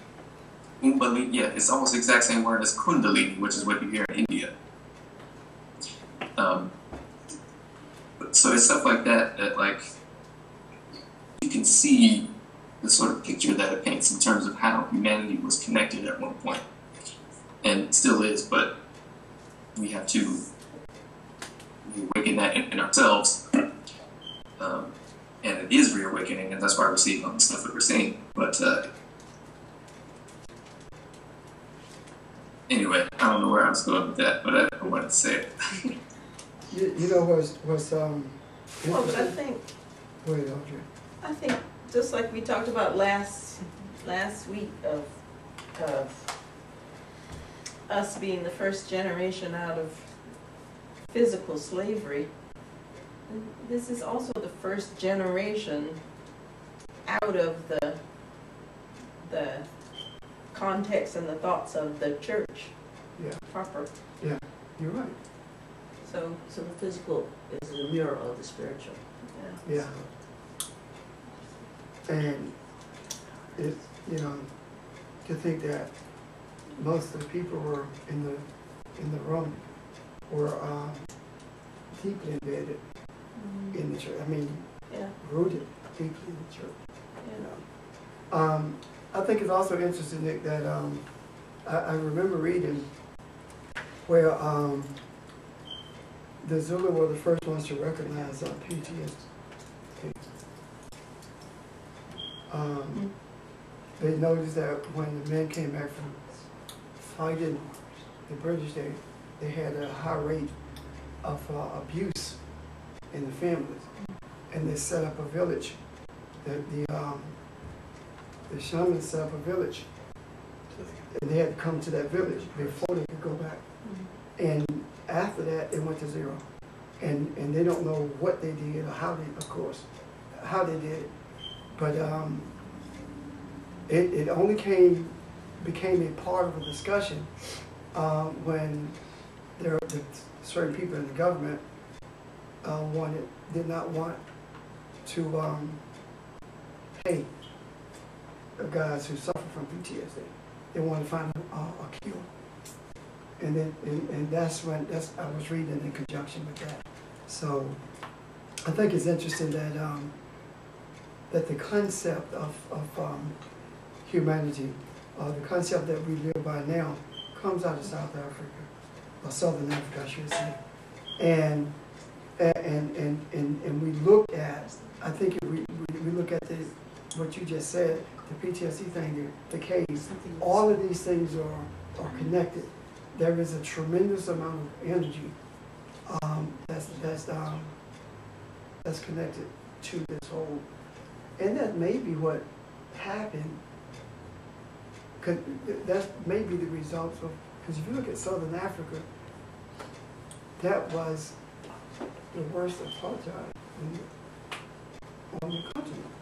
Umbalini. Yeah, it's almost the exact same word as Kundalini, which is what you hear in India. So it's stuff like that like you can see the sort of picture that it paints in terms of how humanity was connected at one point, and still is, but we have to awaken that in ourselves, and it is reawakening, and that's why we're seeing all the stuff that we're seeing. But anyway, I don't know where I was going with that, but I wanted to say it. You know what's Well, but I think, Go ahead, Audrey. I think just like we talked about last week of us being the first generation out of physical slavery, this is also the first generation out of the context and the thoughts of the church Yeah. proper. You're right. So, So the physical is a mirror of the spiritual. Yeah. And it's, to think that most of the people were in the room were deeply embedded in the church. I mean, yeah, rooted deeply in the church. yeah. I think it's also interesting, Nick, that I remember reading where the Zulu were the first ones to recognize PTSD. They noticed that when the men came back from fighting the British, they had a high rate of abuse in the families, and they set up a village. The shamans set up a village and they had to come to that village before they could go back. And after that, it went to zero. And they don't know what they did or how they, of course, how they did it. But it only became a part of a discussion when there were certain people in the government did not want to pay the guys who suffer from PTSD. They wanted to find a cure. And that's when I was reading in conjunction with that. So I think it's interesting that that the concept of humanity, the concept that we live by now, comes out of South Africa, or Southern Africa, I should say. And we look at, I think if we look at what you just said, the PTSD thing, the case, all of these things are connected. There is a tremendous amount of energy that's connected to this whole, and that may be what happened. That may be the result of, because if you look at Southern Africa, that was the worst apartheid on the continent.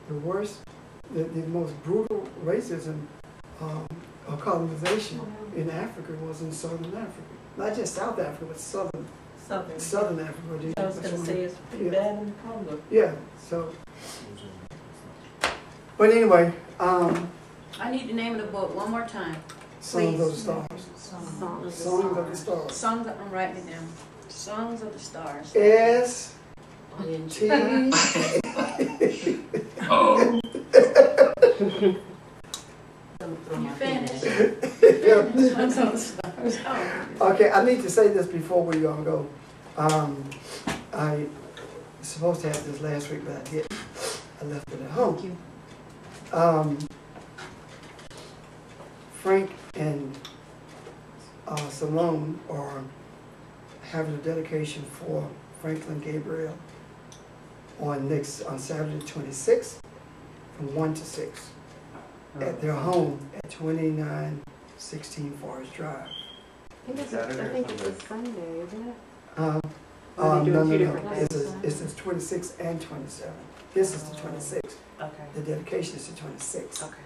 The worst, the most brutal racism or colonization in Africa was in Southern Africa. Not just South Africa, but Southern Africa. I was gonna say it's pretty bad in Congo. Yeah, so. But anyway, I need the name of the book one more time. Songs of the Stars. Songs Songs of the Stars. Songs, I'm writing it down. Songs of the Stars. S-T. Oh, You finished? Yeah. Songs of the Stars. Oh. Okay, I need to say this before we go. I was supposed to have this last week, but I didn't. I left it at home. Thank you. Frank and Salome are having a dedication for Franklin Gabriel on Saturday the 26th from 1 to 6 at their home at 2916 Forest Drive. I think it's a Sunday, isn't it? No. It's the 26th and 27th. This is the 26th. Okay. The dedication is the 26th. Okay.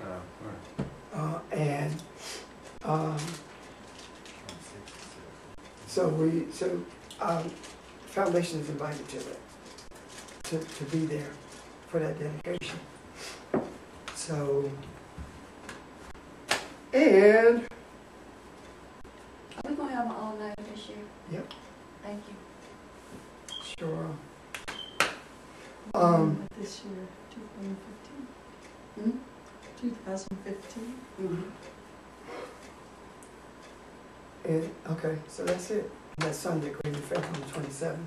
So Foundation is invited to that, to be there for that dedication. So, and Are we gonna have an all-nighter this year? Yep. Thank you. sure. This year, 2015. Hmm? 2015. And, okay, so that's it. That Sunday, Great New Faith on the 27th.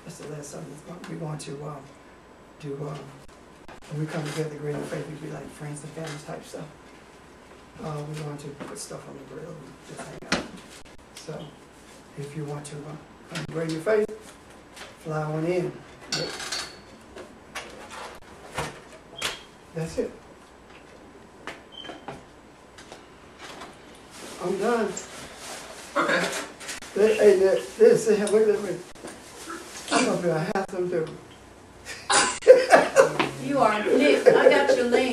That's the last Sunday. We're going to do, when we come together, Great New Faith, we be like friends and families type stuff. We're going to put stuff on the grill and just hang out. So, if you want to come to Great New Faith, fly on in. Yep. That's it. I'm done. okay. Hey, this, look at me. I'm up here, I have them too. You are, Nick, I got your link.